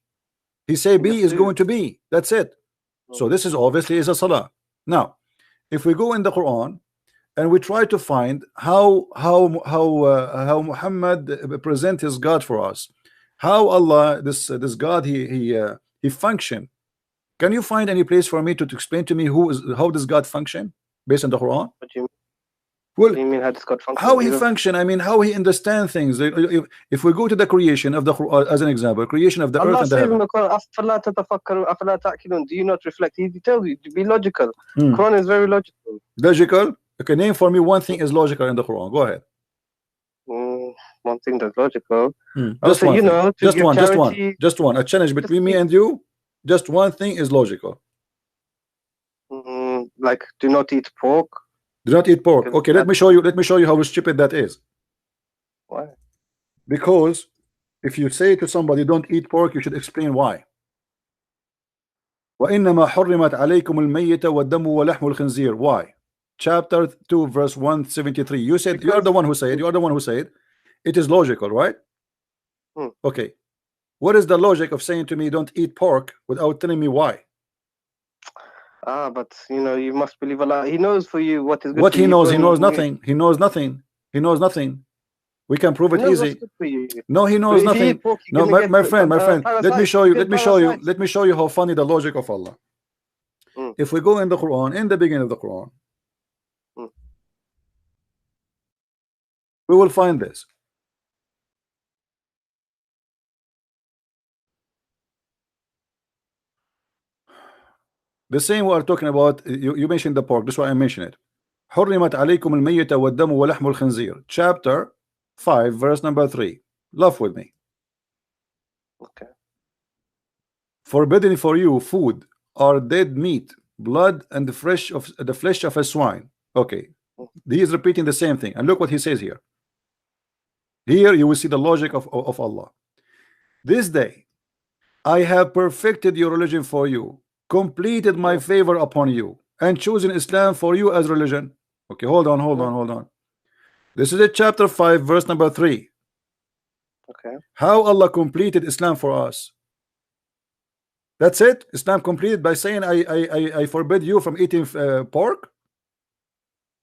He say be is going to be. That's it. So this is obviously is a salah. Now, if we go in the Quran and we try to find how Muhammad present his God for us, how Allah this God he function. Can you find any place for me to explain to me how does God function based on the Quran? What do you mean? Well, what do you mean how he function? I mean, how he understand things. If we go to the creation of the Quran as an example, creation of the earth and the heaven. Do you not reflect? He tells you to be logical. Quran is very logical. Logical? Okay, name for me one thing is logical in the Quran. Go ahead. One thing that's logical. Just one. Just one. A challenge between me and you. Just one thing is logical. Like do not eat pork. Do not eat pork. Okay, let me show you. Let me show you how stupid that is. Why? Because if you say to somebody don't eat pork, you should explain why. وإنما حرمت عليكم الميتة والدم ولحم الخنزير. Why? Chapter 2, verse 173. You said you are the one who said. You are the one who said. It is logical, right? Okay. What is the logic of saying to me don't eat pork without telling me why? But you know, you must believe Allah. He knows for you what is good. What he knows, he knows nothing. He knows nothing. He knows nothing. We can prove it easy. No, he knows nothing. No, my friend. Let me show you. Let me show you how funny the logic of Allah. If we go in the Quran, in the beginning of the Quran, we will find this. The same we are talking about. You mentioned the pork. That's why I mentioned it. حرمت عليكم الميتة والدم ولحم الخنزير. Chapter 5, verse number 3. Laugh with me. Okay. Forbidden for you food or dead meat, blood, and the flesh of a swine. Okay. He is repeating the same thing. And look what he says here. Here you will see the logic of Allah. This day I have perfected your religion for you, completed my favor upon you, and chosen Islam for you as religion. Okay, hold on. This is chapter 5, verse number 3. Okay. How Allah completed Islam for us. That's it. Islam completed by saying I forbid you from eating pork.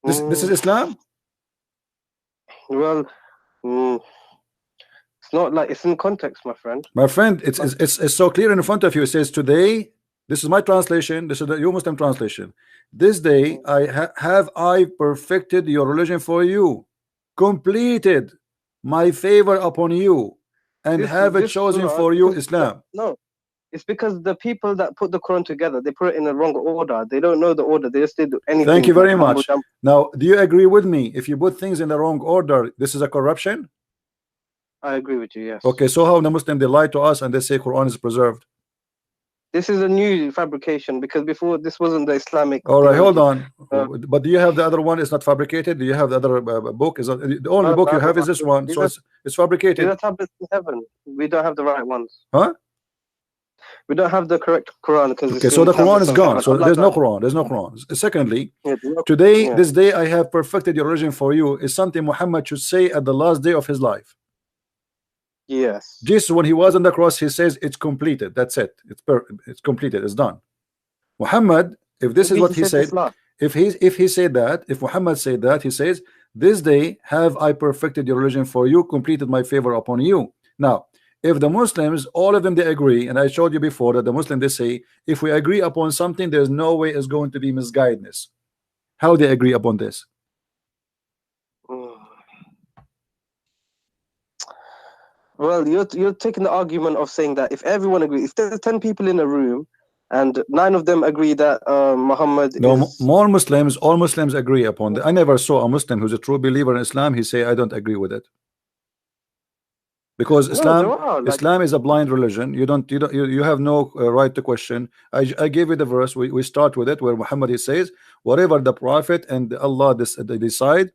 This is Islam. Well, it's not like it's in context, my friend. My friend, it's so clear in front of you. It says today. This is my translation. This is the Muslim translation. This day have I perfected your religion for you, completed my favor upon you, and have it chosen for you Islam. No, it's because the people that put the Quran together, they put it in the wrong order. They don't know the order. They just did anything. Thank you very much. Now, do you agree with me? If you put things in the wrong order, this is a corruption. I agree with you. Yes. Okay, so how the Muslim they lie to us and they say Quran is preserved? This is a new fabrication because before this wasn't the Islamic. All right, hold on. But do you have the other one? It's not fabricated. Do you have the other book? Is the only book you have is this one, so it's fabricated. These are tablets in heaven. We don't have the right ones. Huh? We don't have the correct Quran because okay, so the Quran is gone. So there's no Quran. There's no Quran. Secondly, today, this day I have perfected your religion for you is something Muhammad should say at the last day of his life. Yes. Jesus, when he was on the cross, he says it's completed. That's it. It's completed. It's done. Muhammad, if this is what he said, if he said that, if Muhammad said that, he says, this day have I perfected your religion for you, completed my favor upon you. Now, if the Muslims, all of them, they agree, and I showed you before that the Muslims, they say, if we agree upon something, there's no way it's going to be misguidedness. How they agree upon this? Well, you're taking the argument of saying that if everyone agrees, if there's 10 people in a room and 9 of them agree that Muhammad is... More Muslims, all Muslims agree upon that. I never saw a Muslim who's a true believer in Islam, he say, I don't agree with it. Because Islam is a blind religion. You have no right to question. I gave you the verse. We start with it where Muhammad, he says, whatever the Prophet and Allah they decide,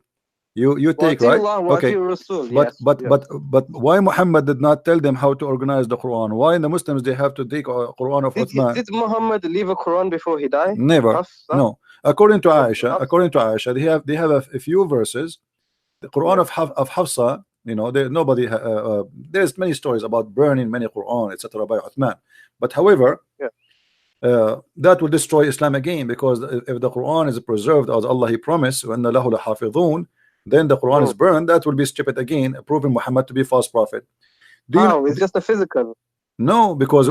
you take, right? Okay. But why Muhammad did not tell them how to organize the Quran? Why the Muslims they have to take a Quran of Uthman? Did Muhammad leave a Quran before he died? Never. No. According to Aisha, they have a few verses. The Quran of Hafsa. You know, there's many stories about burning many Quran, etc. by Uthman. But however, that will destroy Islam again, because if the Quran is preserved as Allah He promised, وَأَنَّ لَهُ لَحَافِظُونَ, then the Quran is burned, that will be stupid again, proving Muhammad to be false prophet. It's just a physical. No, because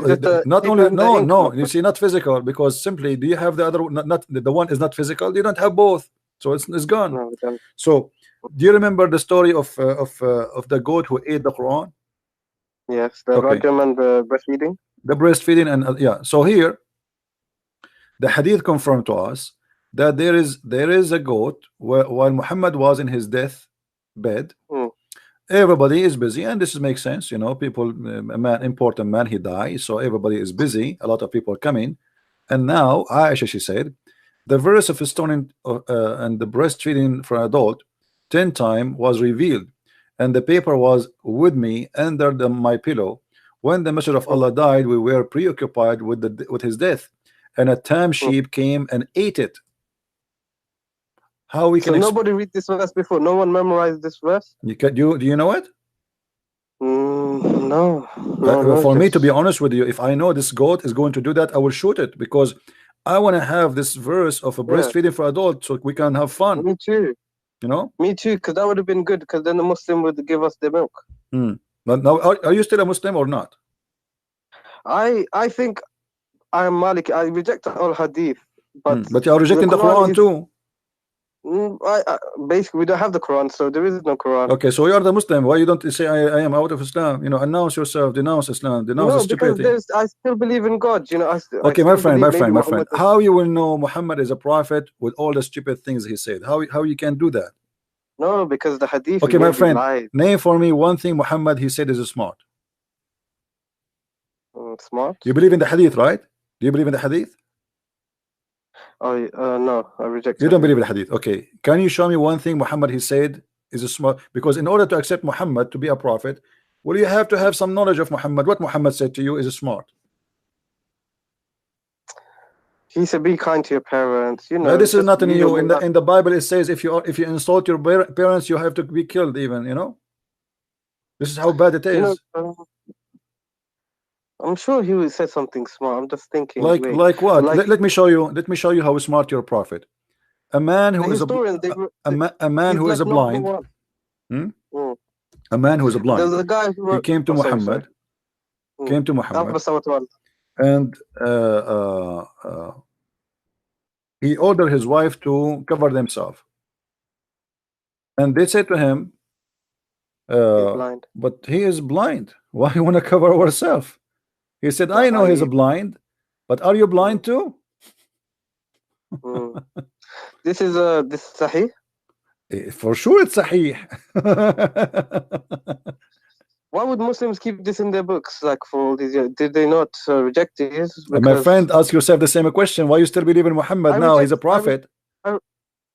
not only no, you see, not physical, because simply, do you have the other? Not the one is not physical. You don't have both, so it's gone. No, so. Do you remember the story of the goat who ate the Quran? Yes, the Rajam and the breastfeeding. The breastfeeding and yeah. So here, the hadith confirmed to us that there is a goat while Muhammad was in his death bed. Everybody is busy, and this makes sense. You know, people, important man, he died, so everybody is busy. A lot of people are coming, and now Aisha, she said, the verse of stoning and the breastfeeding for an adult 10 times was revealed, and the paper was with me under my pillow. When the Messenger of Allah died, we were preoccupied with his death, and a tam sheep came and ate it. How we can? So nobody read this verse before. No one memorized this verse. Do you know it? No. For me, to be honest with you, if I know this goat is going to do that, I will shoot it, because I want to have this verse of a breastfeeding for adults so we can have fun. Me too. You know, me too, because that would have been good, because then the Muslim would give us the milk. But now, are you still a Muslim or not? I think I am Malik. I reject all hadith, but you are rejecting the Quran too. Basically, we don't have the Quran, so there is no Quran. Okay, so you are the Muslim. Why you don't say I am out of Islam? You know, announce yourself, denounce Islam, denounce the stupidity. Because I still believe in God. You know, okay, my friend. How you will know Muhammad is a prophet with all the stupid things he said? How you can do that? No, because the hadith. Okay, my friend. Name for me one thing Muhammad he said is smart. Smart. You believe in the hadith, right? Do you believe in the hadith? No, I reject. You don't believe in the hadith. Okay, can you show me one thing Muhammad he said is a smart? Because in order to accept Muhammad to be a prophet, well, you have to have some knowledge of Muhammad. What Muhammad said to you is smart. He said, "Be kind to your parents." You know, this is nothing new. In the Bible, it says if you insult your parents, you have to be killed. Even, you know, this is how bad it is. You know, I'm sure he would say something smart. I'm just thinking. Like what? Let me show you. Let me show you how smart your prophet. A man who is a man who is a blind. A man who is a blind. There's a guy who he came to Muhammad. Came to Muhammad. And he ordered his wife to cover themselves. And they said to him, but he is blind. Why you want to cover ourselves? He said, I know he's blind, but are you blind too? This is Sahih? For sure it's Sahih. Why would Muslims keep this in their books like for all these years? Did they not reject this? My friend, ask yourself the same question. Why you still believe in Muhammad now? He's a prophet.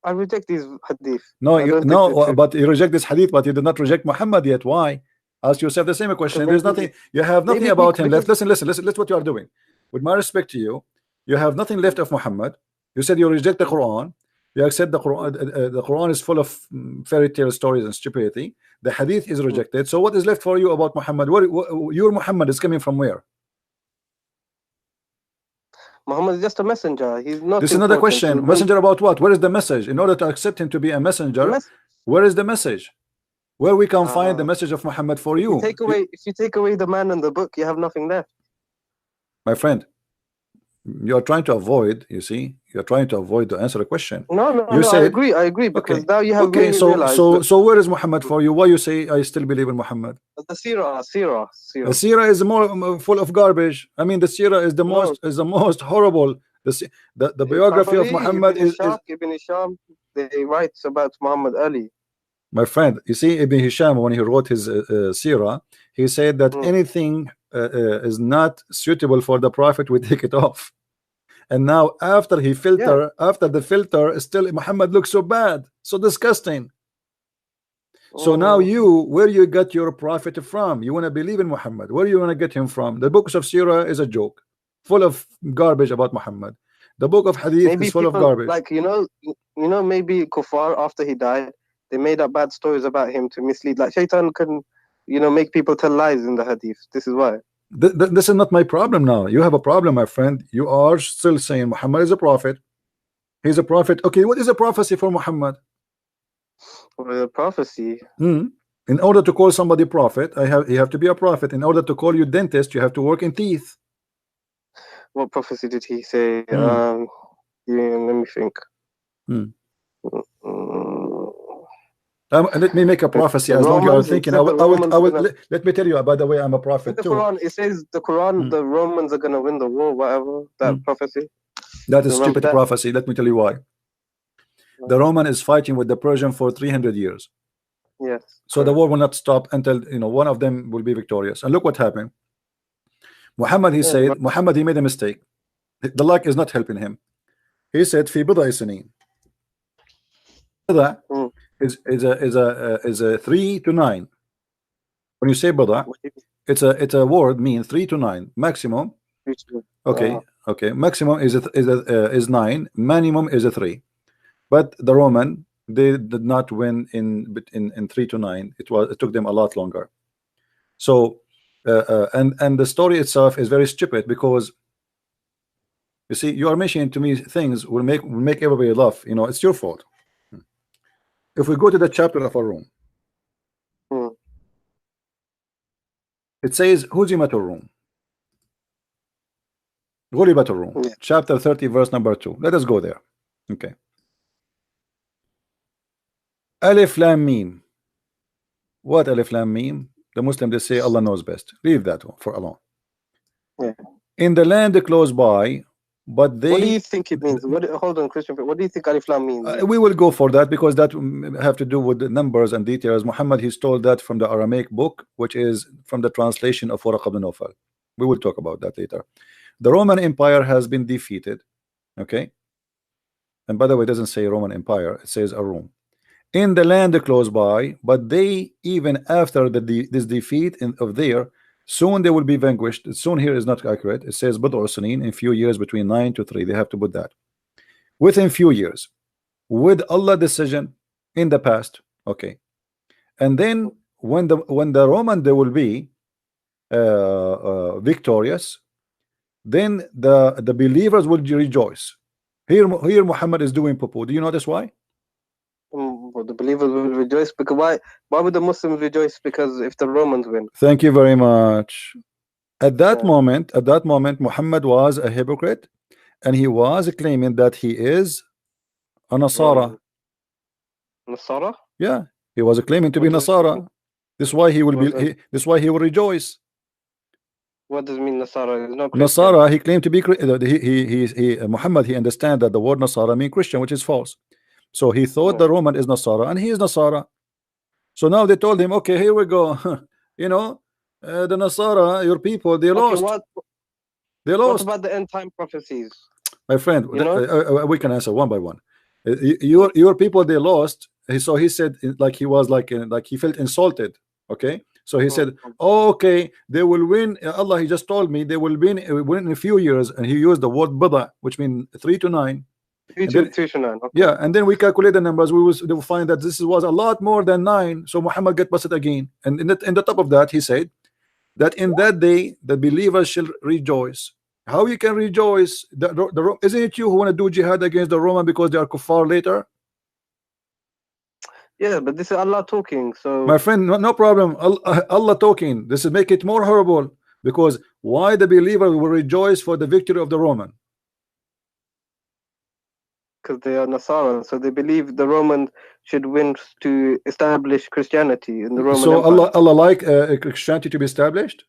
I reject these hadith. No, I don't think they're no, true. but you reject this hadith, but you did not reject Muhammad yet. Why? Ask yourself the same question. There's nothing. You have nothing about him left. Listen, listen, listen. Listen what you are doing. With my respect to you, you have nothing left of Muhammad. You said you reject the Quran. You accept the Quran. The Quran is full of fairy tale stories and stupidity. The hadith is rejected. So what is left for you about Muhammad? Your Muhammad is coming from where? Muhammad is just a messenger. He's not. This is another question. Messenger about what? Where is the message? In order to accept him to be a messenger, where is the message? Where we can find the message of Muhammad for you? If you take away the man and the book, you have nothing left. My friend, you are trying to avoid. You see, you are trying to avoid to answer a question. No, I agree. Because now you have realized. So where is Muhammad for you? Why you say I still believe in Muhammad? The Sirah. The Sirah is more full of garbage. I mean, the Sirah is the most horrible. The biography of Muhammad is Ibn Hisham. They write about Muhammad Ali. My friend, you see, Ibn Hisham, when he wrote his Sirah, he said that anything is not suitable for the Prophet, we take it off. And now, after the filter, still Muhammad looks so bad, so disgusting. So now where you got your Prophet from? You want to believe in Muhammad? Where you want to get him from? The books of Sirah is a joke, full of garbage about Muhammad. The book of Hadith is full of garbage. Like maybe Kuffar, after he died, they made up bad stories about him to mislead. Like Shaitan can, make people tell lies in the hadith. This is why. This is not my problem now. You have a problem, my friend. You are still saying Muhammad is a prophet. He's a prophet. Okay, what is a prophecy for Muhammad? Well, a prophecy. In order to call somebody prophet, you have to be a prophet. In order to call you dentist, you have to work in teeth. What prophecy did he say? Let me think. Let me make a prophecy. As long as you are thinking, let me tell you. By the way, I'm a prophet the too. Quran, it says the Quran, the Romans are going to win the war. Whatever that prophecy. That is stupid prophecy. Let me tell you why. The Roman is fighting with the Persian for 300 years. Yes. So the war will not stop until one of them will be victorious. And look what happened. Muhammad, he said, Muhammad, he made a mistake. The luck is not helping him. He said, "Fi bid'a sinin." Bid'a is a 3 to 9. When you say bid'a, it's a word means 3 to 9 maximum. Okay. Maximum is 9. Minimum is a 3. But the Roman, they did not win in 3 to 9. It took them a lot longer. So and the story itself is very stupid, because you see, you are mentioning to me things will make everybody laugh. It's your fault. If we go to the chapter of a room, it says Huzimat ar-Rum. Ghulibat ar-Rum, chapter 30, verse number 2. Let us go there. Okay. Alif Lam Mim. What Alif Lam Mim? The Muslim, they say Allah knows best. Leave that one for alone. In the land close by, but they. What do you think it means? Hold on, Christian. What do you think Alif Lam means? We will go for that, because that have to do with the numbers and details. Muhammad, he stole that from the Aramaic book, which is from the translation of Waraq ibn Nawfal. We will talk about that later. The Roman Empire has been defeated. Okay. And by the way, it doesn't say Roman Empire, it says Arum. In the land close by, but they, even after this defeat of there, soon they will be vanquished. Soon here is not accurate. It says Bid'u Sinin, in few years, between 9 to 3. They have to put that. Within few years, with Allah decision in the past. Okay. And then when the Roman, they will be victorious, then the believers will rejoice. Here Muhammad is doing poo-poo. Do you notice why? The believers will rejoice, because why would the Muslims rejoice? Because if the Romans win. Thank you very much. At that moment, Muhammad was a hypocrite, and he was claiming that he is a Nasara. Nasara? Yeah, he was claiming to be Nasara. This is why he will be. This is why he will rejoice. What does it mean, Nasara? No Nasara, he claimed to be. Muhammad, he understand that the word Nasara means Christian, which is false. So he thought the Roman is Nasara, and he is Nasara. So now they told him, okay, here we go. The Nasara, your people, they lost. They lost. What about the end time prophecies? My friend, we can answer one by one. Your people, they lost. So he said, like he was like he felt insulted. Okay, so he said, oh, okay, they will win. Allah, he just told me they will win in a few years, and he used the word bada, which means 3 to 9. 3 And then, to 9. Okay. yeah, and then we calculate the numbers. We will find that this was a lot more than 9. So Muhammad get busted again. And in the top of that, he said that in that day the believers shall rejoice. How you can rejoice? Isn't it you who want to do jihad against the Roman because they are kuffar later? Yeah, but this is Allah talking. So my friend, no problem. Allah talking. This is make it more horrible, because why the believer will rejoice for the victory of the Roman? Because they are Nasara, so they believe the Romans should win to establish Christianity in the Roman So Empire. Allah like Christianity to be established?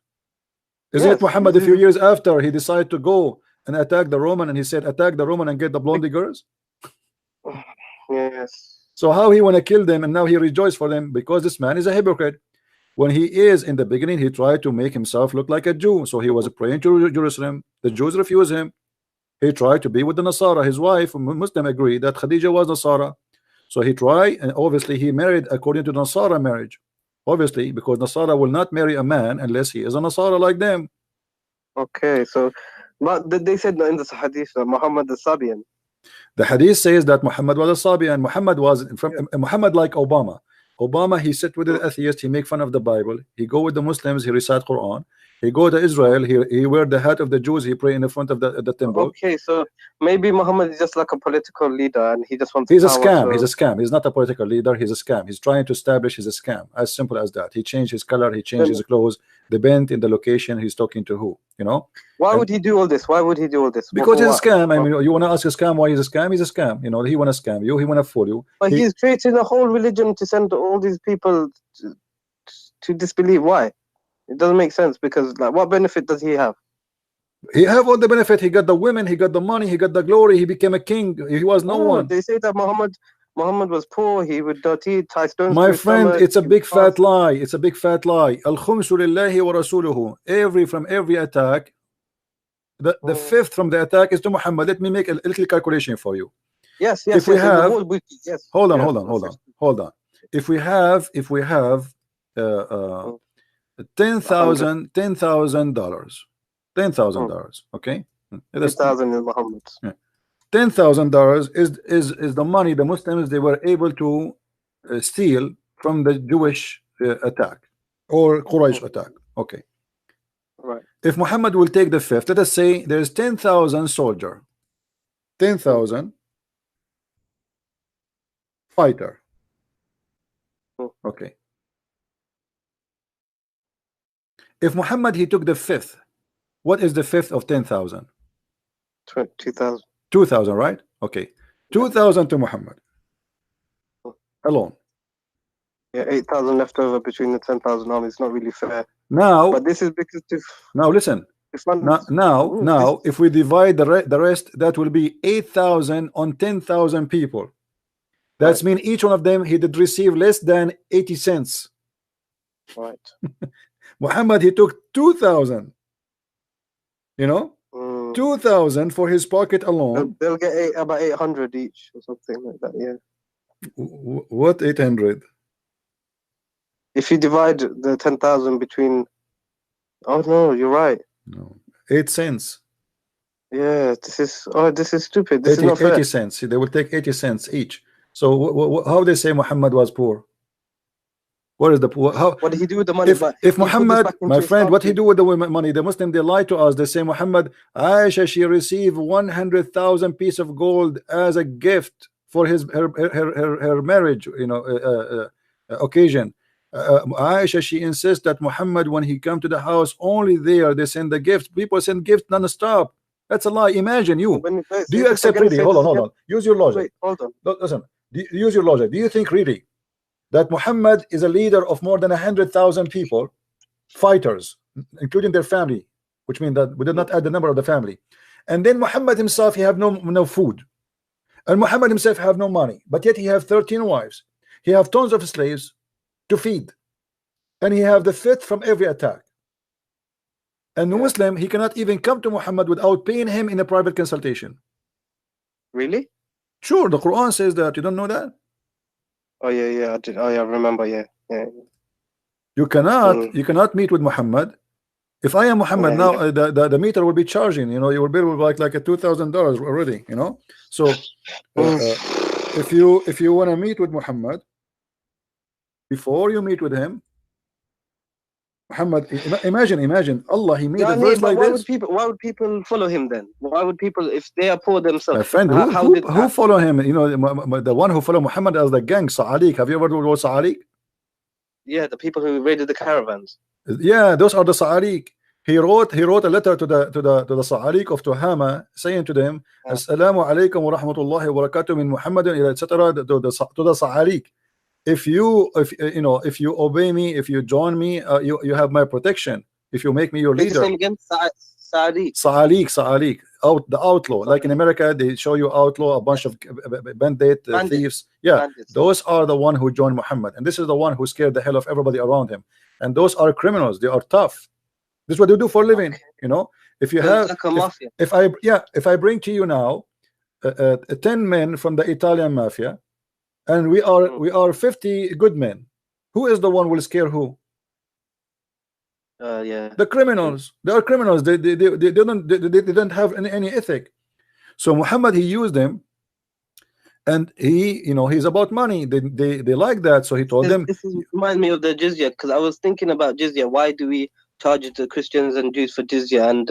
Isn't Yes, it Muhammad a few years after he decided to go and attack the Roman, and he said attack the Roman and get the blondie girls? Yes. So how he want to kill them, and now he rejoice for them? Because this man is a hypocrite. When he is in the beginning, he tried to make himself look like a Jew, so he was praying to Jerusalem. The Jews refused him. He tried to be with the Nasara. His wife, Muslim, agreed that Khadija was Nasara, so he tried, and obviously he married according to the Nasara marriage, obviously, because Nasara will not marry a man unless he is a Nasara like them. Okay, so but they said in the hadith that Muhammad the Sabian. The hadith says that Muhammad was a Sabi, and Muhammad was from Muhammad like Obama. Obama, he sit with the atheist, he make fun of the Bible. He go with the Muslims, he recite Quran. He go to Israel, he wear the hat of the Jews, he pray in the front of the temple. Okay, so maybe Muhammad is just like a political leader, and he just wants. He's a scam. He's a scam. He's not a political leader. He's a scam. He's trying to establish he's a scam. As simple as that. He changed his color. He changed his clothes. The bent in the location. He's talking to who? You know. Why would he do all this? Why would he do all this? Because he's a scam. I mean, you want to ask a scam why he's a scam? He's a scam. You know, he want to scam you. He want to fool you. But he's creating a whole religion to send all these people to disbelieve. Why? It doesn't make sense, because like, what benefit does he have? He have all the benefit. He got the women. He got the money. He got the glory. He became a king. He was no one. They say that Muhammad was poor. He would tie stones. My friend, it's a big fat lie. It's a big fat lie. Al-khumsu lillahi wa rasuluhu. From every attack, the fifth from the attack is to Muhammad. Let me make a little calculation for you. Yes. If we have, yes. Hold on. If we have $10,000, okay, $10,000 is Muhammad's. $10,000 is the money the Muslims they were able to steal from the Jewish attack or Quraysh attack. Okay, right. If Muhammad will take the fifth, let us say there's 10,000 soldier, 10,000 fighter. Okay. If Muhammad he took the fifth, what is the fifth of 10,000? 2,000. 2,000, right? Okay. 2,000 to Muhammad alone. Yeah, 8,000 left over between the 10,000 armies. It's not really fair. Now, but this is because now listen. Now, if we divide the rest, that will be 8,000 on 10,000 people. That's mean each one of them he did receive less than 80 cents. Right. Muhammad he took 2,000. You know, 2,000 for his pocket alone. They'll get about 800 each or something like that. Yeah. What 800? If you divide the 10,000 between, oh no, you're right. No, 8 cents. Yeah, this is stupid. This 80, is not fair. 80 cents. They will take 80 cents each. So how they say Muhammad was poor? What is the poor? What did he do with the money? If Muhammad, my friend, what he do with the money? The Muslim they lie to us. They say Muhammad, Aisha, she received 100,000 piece of gold as a gift for her marriage, you know, occasion. Aisha, she insists that Muhammad, when he come to the house, only there they send the gifts. People send gifts non-stop. That's a lie. Imagine you. Do you accept really? Hold on. Use your logic. Wait, hold on. Listen. Use your logic. Do you think really that Muhammad is a leader of more than 100,000 people, fighters, including their family, which means that we did not add the number of the family, and then Muhammad himself he have no food, and Muhammad himself have no money, but yet he have 13 wives, he have tons of slaves to feed, and he have the fifth from every attack. And the Muslim he cannot even come to Muhammad without paying him in a private consultation. Really? Sure, the Quran says that. You don't know that? Oh yeah, I did. Oh yeah, I remember. Yeah. You cannot meet with Muhammad. If I am Muhammad now, the meter will be charging. You know, your bill will be like a $2,000 already. You know, so if you want to meet with Muhammad, before you meet with him, Muhammad, imagine Allah, he made a verse like this. Why would people follow him then? Why would people, if they are poor themselves? My friend, who follow him? You know, the one who follow Muhammad as the gang, Sa'alik. Have you ever heard of Sa'alik? Yeah, the people who raided the caravans. Yeah, those are the Sa'alik. He wrote a letter to the Sa'alik of Tuhama, saying to them, Assalamu alaikum wa rahmatullahi wa barakatuh min Muhammadin, etc. to the Sa'alik. If you obey me, if you join me, you have my protection. If you make me your leader. Again, Sa'alik, the outlaw. Like in America, they show you outlaw, a bunch of bandit thieves. Yeah, bandits. Those are the one who joined Muhammad, and this is the one who scared the hell of everybody around him. And those are criminals. They are tough. This is what they do for a living. You know, if you have, like if I bring to you now 10 men from the Italian mafia, and we are 50 good men, who is the one will scare who? The criminals. They are criminals. They don't have any ethic. So Muhammad, he used them, and he's about money. They like that. So he told them. This reminds me of the jizya, because I was thinking about jizya. Why do we charge the Christians and Jews for jizya? And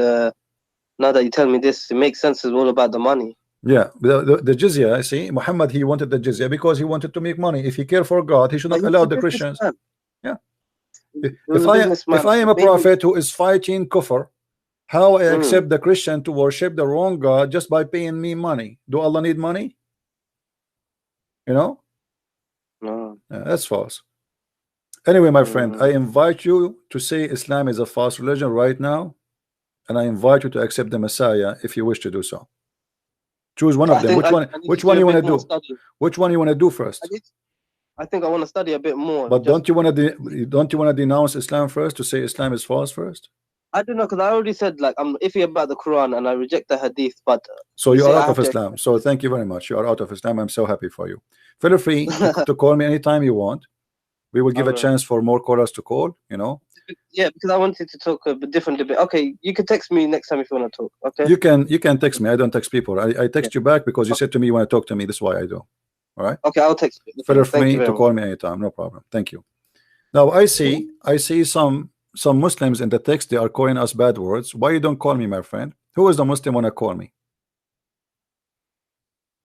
now that you tell me this, it makes sense. It's all about the money. Yeah, the jizya. See, Muhammad, he wanted the jizya because he wanted to make money. If he cared for God, he should not allow the Christians. Yeah. If I am a prophet who is fighting kufr, how I accept the Christian to worship the wrong God just by paying me money? Do Allah need money? You know? No. That's false. Anyway, my friend, I invite you to say Islam is a false religion right now, and I invite you to accept the Messiah if you wish to do so. Choose one of them. Which one you want to do? Which one you want to do first? I think I want to study a bit more. But don't you want to denounce Islam first, to say Islam is false first? I don't know, because I already said, like, I'm iffy about the Quran and I reject the Hadith. But so you are out of Islam. So thank you very much. You are out of Islam. I'm so happy for you. Feel free to call me anytime you want. We will give a chance for more callers to call. You know. Yeah, because I wanted to talk a different debate. Okay, you can text me next time if you want to talk. Okay. You can text me. I don't text people. I text you back because you said to me you want to talk to me. This is why I do. All right. Okay, I'll text you. Feel free to call me anytime. No problem. Thank you. Now I see some Muslims in the text. They are calling us bad words. Why you don't call me, my friend? Who is the Muslim want to call me?